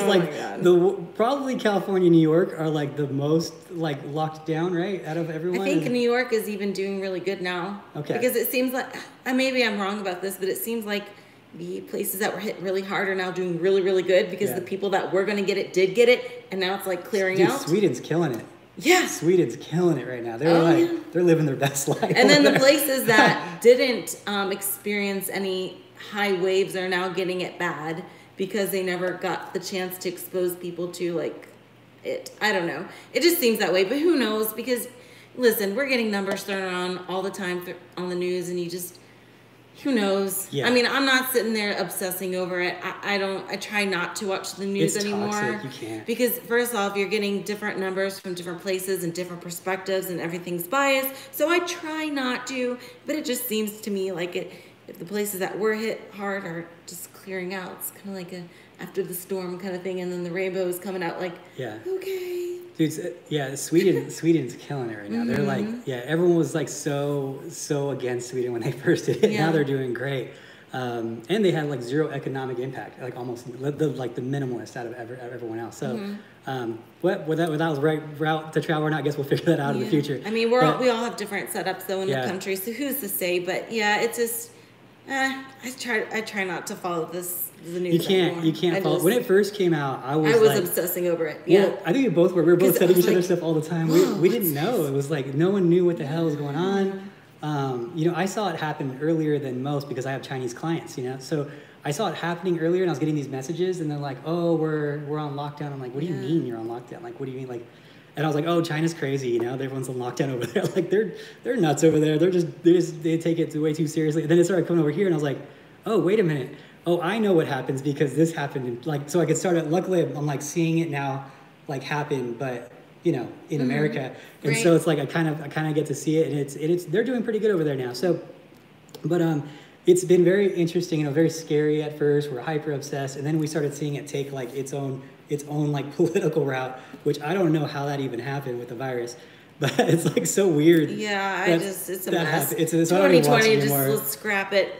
probably California, New York are like the most like locked down, right, out of everyone. I think New York is even doing really good now. Okay. Because it seems like, maybe I'm wrong about this, but it seems like the places that were hit really hard are now doing really, really good because the people that were going to get it did get it, and now it's like clearing out. Sweden's killing it. Yeah. Sweden's killing it right now. They're they're living their best life. And then the places that didn't experience any high waves are now getting it bad because they never got the chance to expose people to like it. I don't know. It just seems that way, but who knows? Because listen, we're getting numbers thrown around all the time on the news, and you just, who knows? Yeah. I mean, I'm not sitting there obsessing over it. I try not to watch the news anymore. Toxic. You can't. Because first off, you're getting different numbers from different places and different perspectives, and everything's biased. So I try not to, but it just seems to me like if the places that were hit hard are just clearing out, it's kind of like a after the storm kind of thing, and then the rainbow is coming out like, okay. Dude, Sweden's killing it right now. They're like, everyone was like so against Sweden when they first did it. Now they're doing great. And they had like zero economic impact, like almost the minimalist out of everyone else. So, whether that was the right route to travel or not, I guess we'll figure that out in the future. I mean, we all have different setups though in the country, so who's to say? But yeah, it's just, I try not to follow the news. You can't follow. When it first came out, I was like, obsessing over it. Yeah. Well, I think we both were. We were both sending each other stuff all the time. We didn't know. It was like no one knew what the hell was going on. I saw it happen earlier than most because I have Chinese clients, so I saw it happening earlier, and I was getting these messages, and they're like, "Oh, we're on lockdown." I'm like, "What do you mean you're on lockdown? Like, what do you mean?" Like, and I was like, "Oh, China's crazy, everyone's on lockdown over there. Like, they're nuts over there. They take it way too seriously." And then it started coming over here, and I was like, "Oh, wait a minute. Oh, I know what happens because this happened." So I could start it. Luckily, I'm like seeing it now, like happen, but in America, and so it's like I kind of get to see it, and it's they're doing pretty good over there now. So, but it's been very interesting, very scary at first. We're hyper obsessed, and then we started seeing it take like its own like political route, which I don't know how that even happened with the virus. But it's like so weird. Yeah, it's a mess. It's 2020, let's scrap it.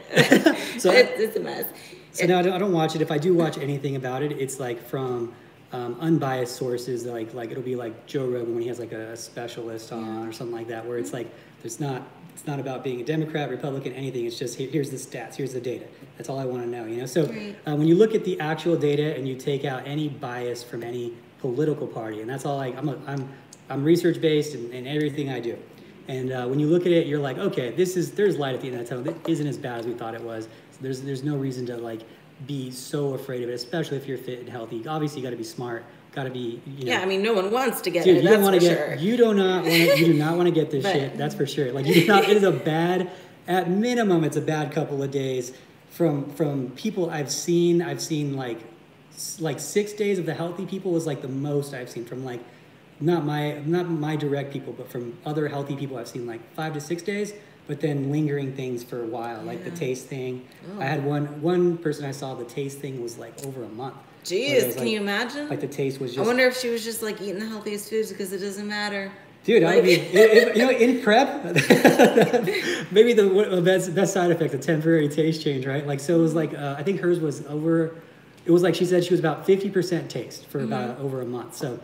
So it's a mess. So now I don't watch it. If I do watch anything about it, it's like from unbiased sources, like it'll be like Joe Rogan when he has like a specialist on or something like that, where it's like it's not about being a Democrat, Republican, anything. It's just here's the stats, here's the data. That's all I want to know. So when you look at the actual data and you take out any bias from any political party, and that's all I'm research based in everything I do. And when you look at it, you're like, okay, there's light at the end of the tunnel. It isn't as bad as we thought it was. So there's no reason to like be so afraid of it, especially if you're fit and healthy. Obviously, you got to be smart. Got to be, Yeah, I mean, no one wants to get it. You do not want to get this shit. That's for sure. Like you do not. It is a bad. At minimum, it's a bad couple of days. From people I've seen like 6 days of the healthy people was like the most I've seen from like. Not my direct people, but from other healthy people, I've seen like 5 to 6 days, but then lingering things for a while, like the taste thing. I had one person I saw, the taste thing was like over a month. Jeez, can you imagine? Like the taste was just. I wonder if she was just like eating the healthiest foods because it doesn't matter. Dude, I mean, in prep, maybe the best side effect, a temporary taste change, right? Like, so it was like, I think hers was over, it was like she said she was about 50% taste for about over a month. So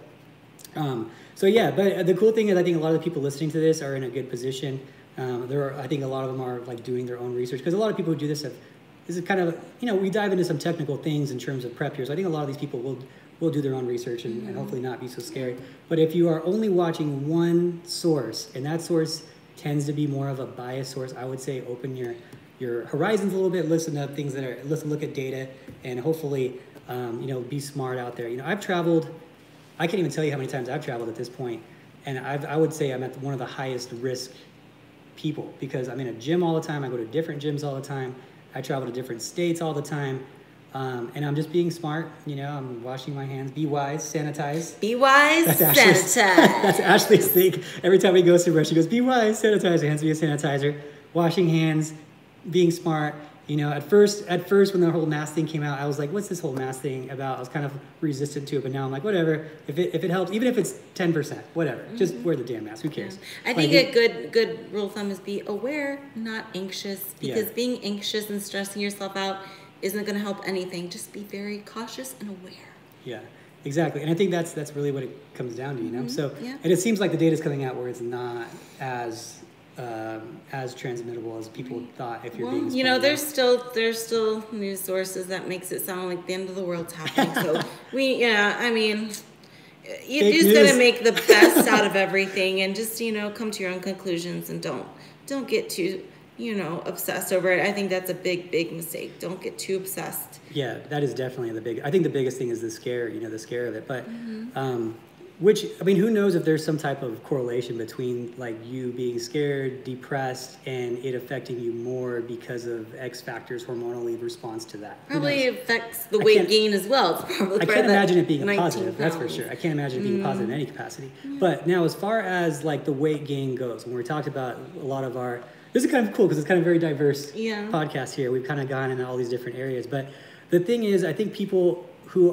but the cool thing is I think a lot of the people listening to this are in a good position. I think a lot of them are like doing their own research because a lot of people who do this is kind of, we dive into some technical things in terms of prep here. So I think a lot of these people will do their own research and hopefully not be so scary. But if you are only watching one source, and that source tends to be more of a biased source, I would say open your horizons a little bit, listen to things look at data, and hopefully You know, be smart out there. You know, I've traveled. I can't even tell you how many times I've traveled at this point, and I would say I'm at one of the highest risk people because I'm in a gym all the time. I go to different gyms all the time. I travel to different states all the time. And I'm just being smart, you know, I'm washing my hands, be wise, sanitize. Be wise, sanitize. That's Ashley's thing. Every time we go somewhere, she goes, be wise, sanitize, your hands be a sanitizer, washing hands, being smart. You know, at first when the whole mask thing came out, I was like, what's this whole mask thing about? I was kind of resistant to it, but now I'm like, whatever. If it helps, even if it's 10%, whatever, just wear the damn mask. Who cares? Yeah. I think a good rule of thumb is be aware, not anxious, because being anxious and stressing yourself out isn't going to help anything. Just be very cautious and aware. Yeah, exactly. And I think that's really what it comes down to, you know? So, and it seems like the data's coming out where it's not as transmittable as people thought if you're being smart. You know, there's still news sources that makes it sound like the end of the world's happening. So I mean, you just got to make the best out of everything and just, you know, come to your own conclusions and don't get too, you know, obsessed over it. I think that's a big mistake. Don't get too obsessed. Yeah, that is definitely I think the biggest thing is the scare of it. But, which, I mean, who knows if there's some type of correlation between like you being scared, depressed, and it affecting you more because of X factors hormonally response to that. Probably affects the weight gain as well. It's probably I can't imagine it being a positive, that's for sure. I can't imagine it being positive in any capacity. But now as far as like the weight gain goes, when we talked about a lot of our, this is kind of cool because it's kind of a very diverse podcast here. We've kind of gone into all these different areas. But the thing is, I think people who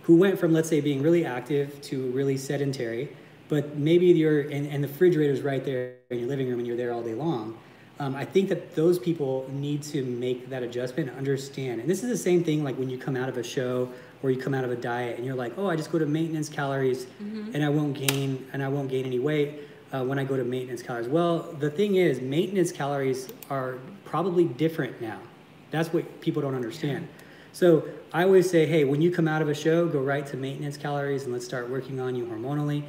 went from, let's say, being really active to really sedentary, but maybe and the refrigerator's right there in your living room and you're there all day long. I think that those people need to make that adjustment and understand. And this is the same thing like when you come out of a show or you come out of a diet and you're like, oh, I just go to maintenance calories and I won't gain any weight. When I go to maintenance calories. Well, the thing is, maintenance calories are probably different now. That's what people don't understand. So I always say, hey, when you come out of a show, go right to maintenance calories and let's start working on you hormonally.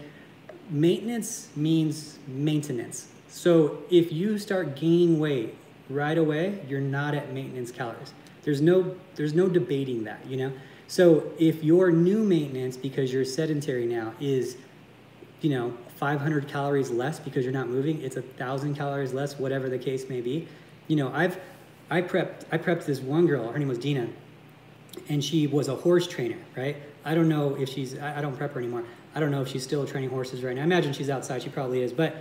Maintenance means maintenance. So if you start gaining weight right away, you're not at maintenance calories. There's no debating that, you know? So if your new maintenance, because you're sedentary now, is, you know, 500 calories less because you're not moving, it's 1,000 calories less, whatever the case may be. You know, I prepped this one girl, her name was Dina, and she was a horse trainer, right? I don't know if I don't prep her anymore. I don't know if she's still training horses right now. I imagine she's outside, she probably is, but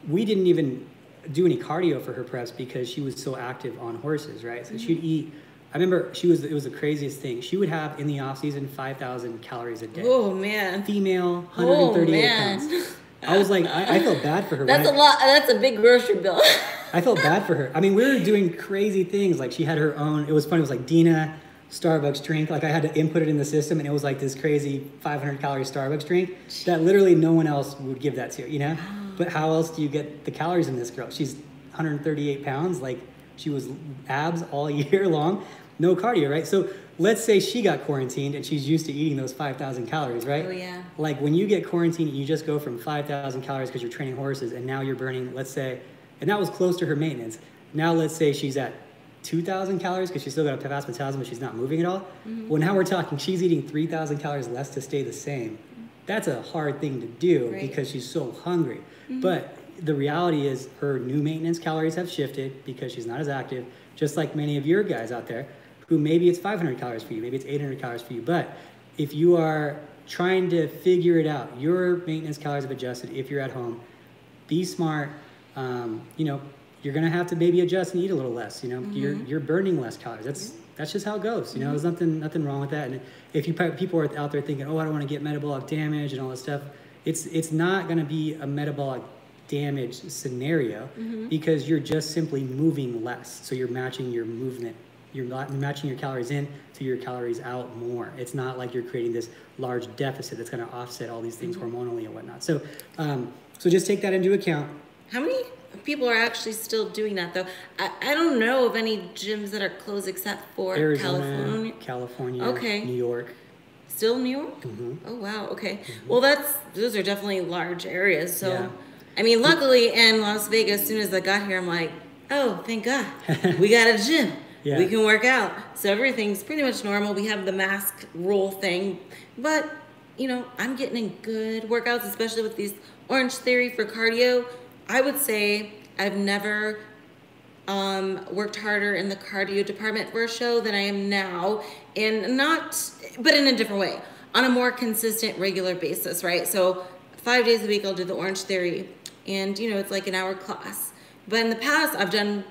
we didn't even do any cardio for her preps because she was so active on horses, right? So she'd eat, I remember it was the craziest thing. She would have in the off season 5,000 calories a day. Oh man. Female, 138 pounds. I was like, I felt bad for her. That's a lot. That's a big grocery bill. I felt bad for her. I mean, we were doing crazy things. Like she had her own, it was funny. It was like Dina Starbucks drink. Like I had to input it in the system and it was like this crazy 500 calorie Starbucks drink that literally no one else would give that to, you know? But how else do you get the calories in this girl? She's 138 pounds. Like she was abs all year long. No cardio, right? So let's say she got quarantined and she's used to eating those 5,000 calories, right? Oh, yeah. Like when you get quarantined, you just go from 5,000 calories because you're training horses and now you're burning, let's say, and that was close to her maintenance. Now let's say she's at 2,000 calories because she's still got a fast metabolism, but she's not moving at all. Well, now we're talking, she's eating 3,000 calories less to stay the same. That's a hard thing to do because she's so hungry. But the reality is her new maintenance calories have shifted because she's not as active, just like many of your guys out there who maybe it's 500 calories for you, maybe it's 800 calories for you. But if you are trying to figure it out, your maintenance calories have adjusted. If you're at home, be smart. You know, you're gonna have to maybe adjust and eat a little less. You know, you're burning less calories. That's just how it goes. You know, there's nothing wrong with that. And if people are out there thinking, oh, I don't want to get metabolic damage and all this stuff, it's not gonna be a metabolic damage scenario because you're just simply moving less. So you're matching your movement. You're not matching your calories in to your calories out more. It's not like you're creating this large deficit that's going to offset all these things hormonally and whatnot. So, so just take that into account. How many people are actually still doing that though? I don't know of any gyms that are closed except for Arizona, California, New York. Still New York? Oh wow. Okay. Well, those are definitely large areas. So, I mean, luckily in Las Vegas, as soon as I got here, I'm like, oh, thank God, we got a gym. Yeah. we can work out. So everything's pretty much normal. We have the mask rule thing, but you know, I'm getting in good workouts, especially with these Orange Theory for cardio. I would say I've never worked harder in the cardio department for a show than I am now, but in a different way, on a more consistent, regular basis, right? So 5 days a week, I'll do the Orange Theory, and you know, it's like an hour class. But in the past, I've done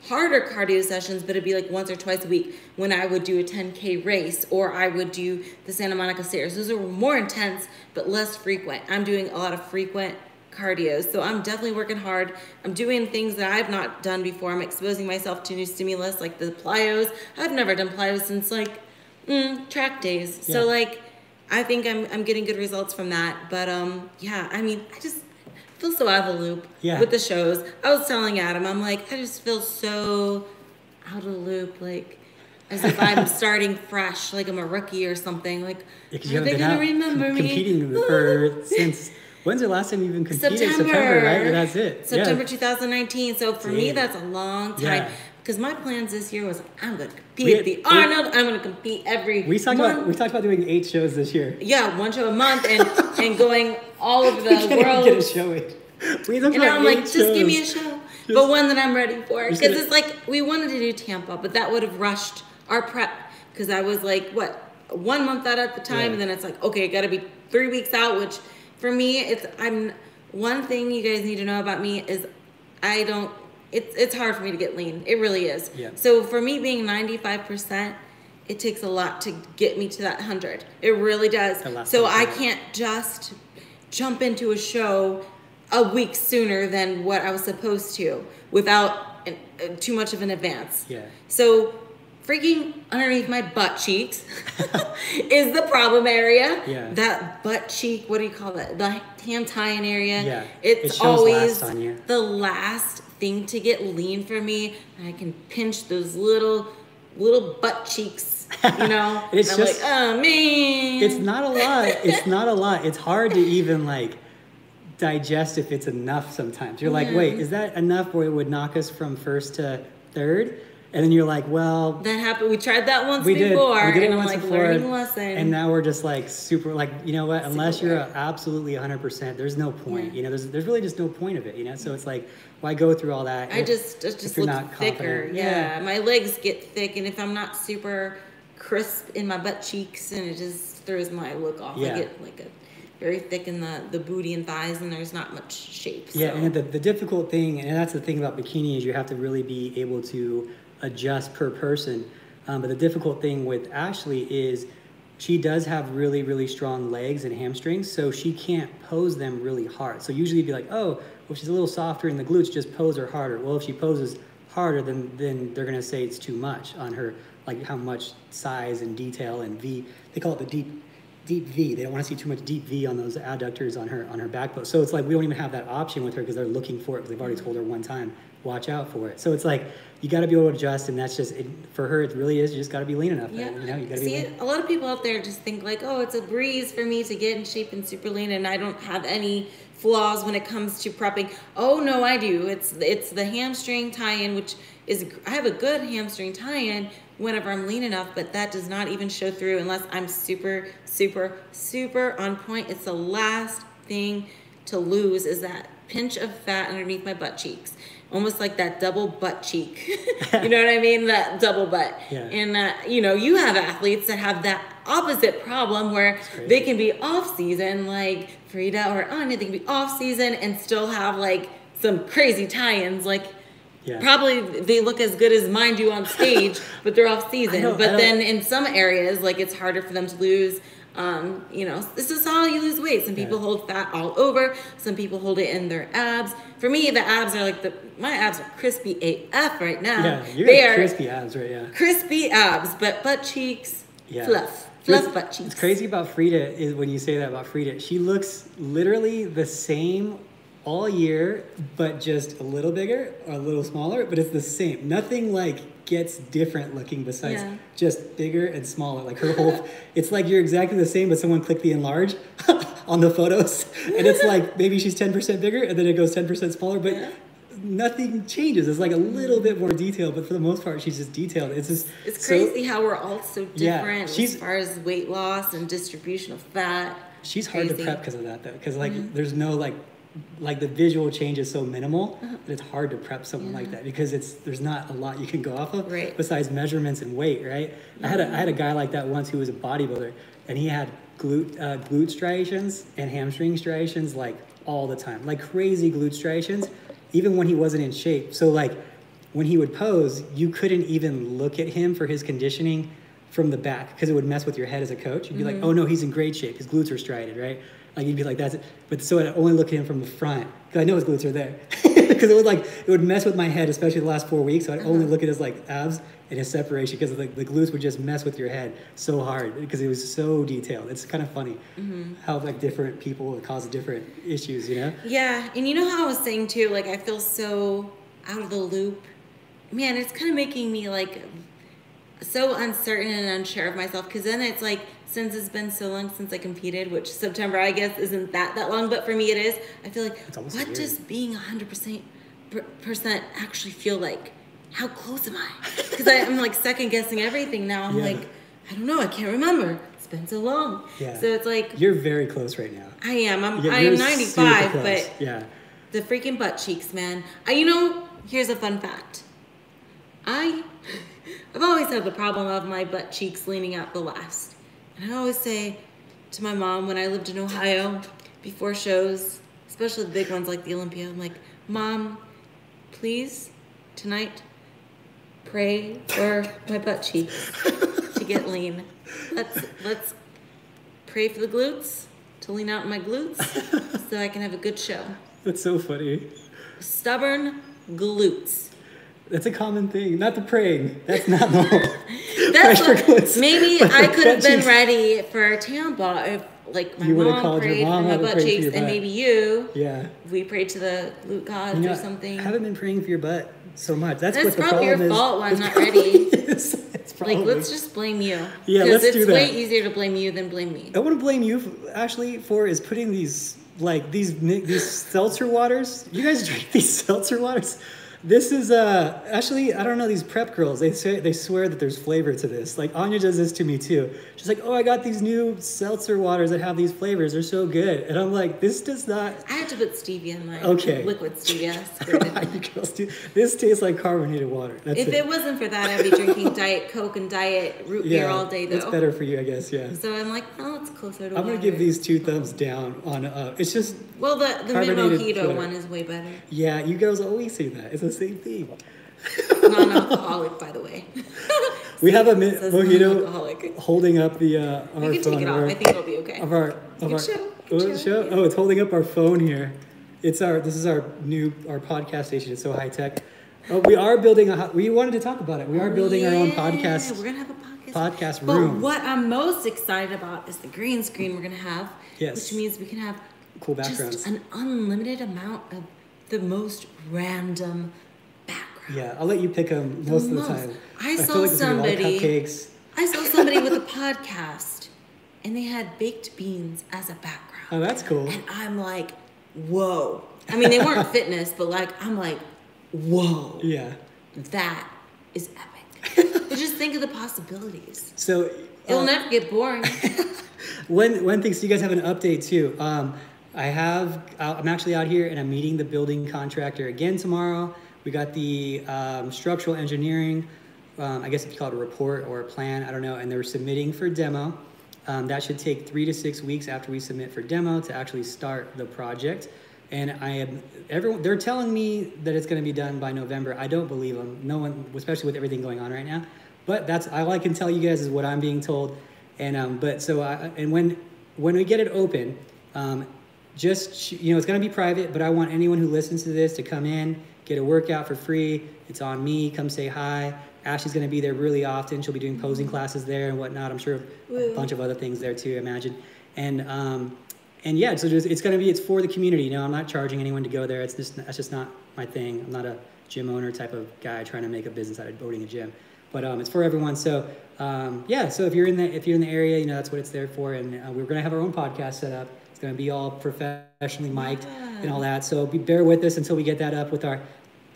harder cardio sessions, but it'd be like once or twice a week when I would do a 10K race, or I would do the Santa Monica stairs. Those are more intense, but less frequent. I'm doing a lot of frequent cardio, so I'm definitely working hard. I'm doing things that I've not done before. I'm exposing myself to new stimulus, like the plyos. I've never done plyos since like track days. Yeah. So like, I think I'm getting good results from that. But yeah, I mean, I just feel so out of the loop with the shows. I was telling Adam, I'm like, I just feel so out of the loop, like as if I'm starting fresh, like I'm a rookie or something. Like, Yeah, are they gonna remember me? Competing for since when's the last time you even competed? September, right? That's it. September 2019. So for me, that's a long time. Because my plans this year was I'm gonna compete at the Arnold. I'm gonna compete every month. We talked about doing 8 shows this year. Yeah, 1 show a month and going all over the world. Get a show in. And I'm like, just give me a show, but one that I'm ready for. Because it's like we wanted to do Tampa, but that would have rushed our prep. Because I was like, what, 1 month out at the time, and then it's like, okay, got to be 3 weeks out. Which for me, one thing you guys need to know about me is I don't. It's hard for me to get lean. It really is. Yeah. So for me being 95%, it takes a lot to get me to that 100. It really does. So I can't just jump into a show a week sooner than what I was supposed to without too much of an advance. Yeah. So freaking underneath my butt cheeks is the problem area. Yeah. That butt cheek, what do you call that? The ham tie-in area. Yeah. It's always the last thing to get lean for me. And I can pinch those little butt cheeks, you know? It's and just, I'm like, oh man. It's not a lot. It's not a lot. It's hard to even like digest if it's enough sometimes. You're like, wait, is that enough where it would knock us from first to third? And then you're like, well, that happened. We tried that once before. We did it and once I'm like, before, learning lesson. And now we're just like super, like, you know what? Unless you're absolutely 100%, there's no point. You know, there's really just no point of it. You know, so it's like, why go through all that? I just look thicker. Yeah, my legs get thick, and if I'm not super crisp in my butt cheeks, and it just throws my look off. I get like a very thick in the booty and thighs, and there's not much shape. So. Yeah, and the difficult thing, and that's the thing about bikini, is you have to really be able to adjust per person. But the difficult thing with Ashley is she does have really, really strong legs and hamstrings, so she can't pose them really hard. So usually you'd be like, oh, well, she's a little softer in the glutes, just pose her harder. Well, if she poses harder, then they're gonna say it's too much on her, like how much size and detail and V. They call it the deep V. They don't want to see too much deep V on those adductors on her back post. So it's like we don't even have that option with her because they're looking for it because they've already told her one time, watch out for it. So it's like you got to be able to adjust, and that's just for her. It really is. You just got to be lean enough. Yeah. You know, you got to be lean. A lot of people out there just think like, oh, it's a breeze for me to get in shape and super lean, and I don't have any flaws when it comes to prepping. Oh no, I do. It's the hamstring tie-in, which is I have a good hamstring tie-in whenever I'm lean enough, but that does not even show through unless I'm super, super, super on point. It's the last thing to lose is that pinch of fat underneath my butt cheeks. Almost like that double butt cheek. You know what I mean? That double butt. Yeah. And, you know, you have athletes that have that opposite problem where they can be off season, like Frida or Anya, they can be off season and still have like some crazy tie-ins. Like, probably they look as good as mine do on stage, but they're off season. But then in some areas, like it's harder for them to lose. You know, this is how you lose weight. Some people hold fat all over. Some people hold it in their abs. For me, the abs are like my abs are crispy AF right now. Yeah, you're crispy abs, right? Yeah. Crispy abs, but butt cheeks, fluff butt cheeks. What's crazy about Frida is when you say that about Frida, she looks literally the same all year, but just a little bigger or a little smaller, but it's the same. Nothing like gets different looking besides just bigger and smaller. Like her whole, it's like you're exactly the same, but someone clicked the enlarge on the photos, and it's like maybe she's 10% bigger, and then it goes 10% smaller, but nothing changes. It's like a little bit more detailed, but for the most part, she's just detailed. It's just it's crazy how we're all so different she's, as far as weight loss and distribution of fat. She's hard to prep because of that, though, because like there's no like the visual change is so minimal that it's hard to prep someone like that because there's not a lot you can go off of besides measurements and weight, right? I had a guy like that once who was a bodybuilder, and he had glute striations and hamstring striations like all the time, like crazy glute striations, even when he wasn't in shape. So like when he would pose, you couldn't even look at him for his conditioning from the back because it would mess with your head as a coach. You'd be like, oh no, he's in great shape. His glutes are striated, right? Like you'd be like, that's it. But so I'd only look at him from the front because I know his glutes are there. Because it would mess with my head, especially the last 4 weeks. So I'd only look at his like abs and his separation because the glutes would just mess with your head so hard because it was so detailed. It's kind of funny how like different people cause different issues, you know? Yeah, and you know how I was saying too, like I feel so out of the loop. Man, it's kind of making me like so uncertain and unsure of myself because then it's like, since it's been so long since I competed, which September I guess isn't that long, but for me it is. I feel like, what does being 100% actually feel like? How close am I? Because I'm like second guessing everything now. I'm like, I don't know, I can't remember. It's been so long. Yeah. So it's like you're very close right now. I am. I am 95, but the freaking butt cheeks, man. Here's a fun fact. I've always had the problem of my butt cheeks leaning out the last. And I always say to my mom when I lived in Ohio before shows, especially the big ones like the Olympia, I'm like, Mom, please, tonight, pray for my butt cheeks to get lean. Let's pray for the glutes, to lean out my glutes, so I can have a good show. That's so funny. Stubborn glutes. That's a common thing. Not the praying. That's not normal. Maybe I could have been ready for a tampon if, like, my mom prayed for my butt cheeks, and maybe you. Yeah. We prayed to the glute gods or something. I haven't been praying for your butt so much. That's what the probably problem your fault when I'm not ready. Like, let's just blame you. Yeah, let's do that. Because it's way easier to blame you than blame me. I want to blame you, Ashley, for putting these seltzer waters. You guys drink these seltzer waters? This is actually, I don't know, these prep girls, they swear that there's flavor to this. Like Anya does this to me too. She's like, oh, I got these new seltzer waters that have these flavors. They're so good. And I'm like, this does not. I had to put stevia in my liquid stevia. This tastes like carbonated water. If it wasn't for that, I'd be drinking Diet Coke and Diet root beer all day though. It's better for you, I guess, yeah. So I'm like, oh, it's closer to I'm going to give these 2 thumbs down on, it's just. Well, the mint mojito one is way better. Yeah, you girls always say that. It's the same thing. Non-alcoholic, by the way. We have a mint mojito holding up the our phone. You can take it off. I think it'll be okay. Show. Oh, it's holding up our phone here. This is our podcast station. It's so high tech. Oh, we are building we wanted to talk about it. We are building our own podcast. We're gonna have a podcast room. But what I'm most excited about is the green screen we're gonna have. Yes. Which means we can have cool backgrounds. Just an unlimited amount of the most random background. Yeah, I'll let you pick them most of the time. I saw somebody with a podcast, and they had baked beans as a background. Oh, that's cool. And I'm like, whoa. I mean, they weren't fitness, but I'm like, whoa. Yeah. That is epic. But just think of the possibilities. So it'll never get boring. One thing, so you guys have an update too. I'm actually out here and I'm meeting the building contractor again tomorrow. We got the structural engineering, I guess if you call it a report or a plan, I don't know, and they're submitting for demo. That should take 3 to 6 weeks after we submit for demo to actually start the project. And they're telling me that it's going to be done by November. I don't believe them. No one, especially with everything going on right now. But that's all I can tell you guys is what I'm being told. And when we get it open, it's going to be private. But I want anyone who listens to this to come in, get a workout for free. It's on me. Come say hi. Ashley's going to be there really often. She'll be doing posing classes there and whatnot. I'm sure a bunch of other things there too, I imagine. And yeah, so it's for the community. I'm not charging anyone to go there. That's just not my thing. I'm not a gym owner type of guy trying to make a business out of owning a gym. But it's for everyone. So so if you're in the area, that's what it's there for. And we're going to have our own podcast set up. It's going to be all professionally mic'd and all that. So bear with us until we get that up with our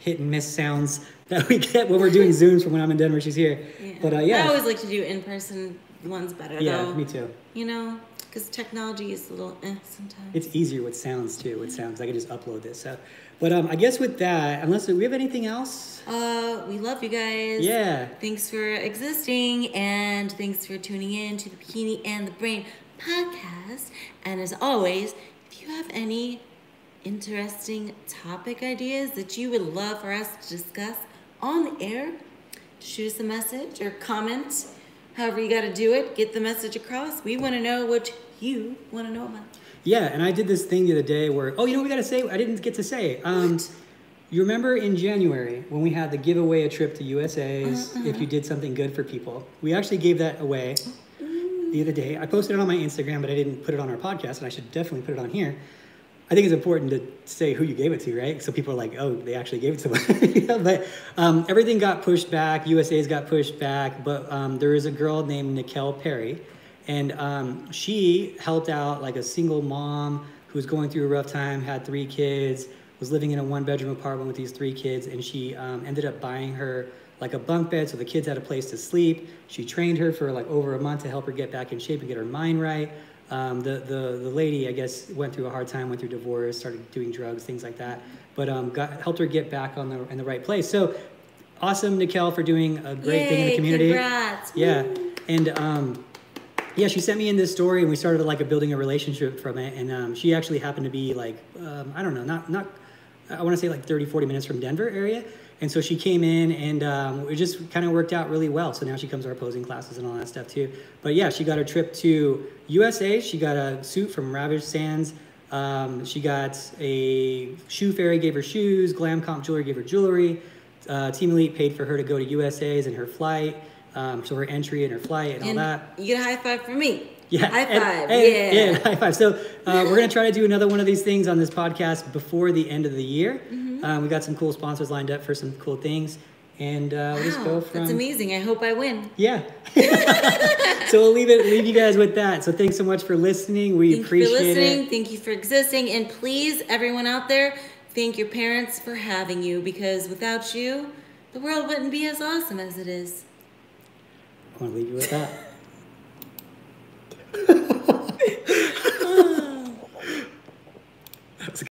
hit and miss sounds that we get when we're doing Zooms from when I'm in Denver, she's here. Yeah. But yeah. I always like to do in-person ones better, yeah, though. me too. You know, because technology is a little sometimes. It's easier with sounds, too, with sounds. I can just upload this. So, but I guess with that, unless we have anything else? We love you guys. Yeah. Thanks for existing, and thanks for tuning in to the Bikini and the Brain podcast. And as always, if you have any interesting topic ideas that you would love for us to discuss on the air, shoot us a message or comment. However you got to do it, get the message across. We want to know what you want to know about. Yeah, and I did this thing the other day where, you know what we got to say? I didn't get to say. You remember in January when we had the giveaway a trip to USA's if you did something good for people? We actually gave that away the other day. I posted it on my Instagram, but I didn't put it on our podcast, and I should definitely put it on here. I think it's important to say who you gave it to, right? So people are like, oh, they actually gave it to someone. But everything got pushed back. USA's got pushed back. But there is a girl named Nicole Perry, and she helped out like a single mom who was going through a rough time, had 3 kids, was living in a 1-bedroom apartment with these 3 kids, and she ended up buying her like a bunk bed so the kids had a place to sleep. She trained her for like over a month to help her get back in shape and get her mind right. The lady, I guess, went through a hard time, went through divorce, started doing drugs, things like that, but helped her get back in the right place. So awesome, Nicole, for doing a great thing in the community. Congrats. Yeah, and yeah, she sent me in this story, and we started like building a relationship from it. And she actually happened to be like, I don't know, not I want to say like 30, 40 minutes from Denver area. And so she came in, and it just kind of worked out really well. So now she comes to our posing classes and all that stuff too. But yeah, she got a trip to USA. She got a suit from Ravage Sands. She got a shoe fairy, gave her shoes. Glam Comp Jewelry gave her jewelry. Team Elite paid for her to go to USA's and her flight. So her entry and her flight and all that. You get a high five from me. Yeah. High five. Yeah, high five. So we're going to try to do another one of these things on this podcast before the end of the year. We got some cool sponsors lined up for some cool things. And we'll just go from... That's amazing. I hope I win. Yeah. So we'll leave you guys with that. So thanks so much for listening. We appreciate it. Thank you for listening. Thank you for existing. And please, everyone out there, thank your parents for having you, because without you, the world wouldn't be as awesome as it is. I want to leave you with that.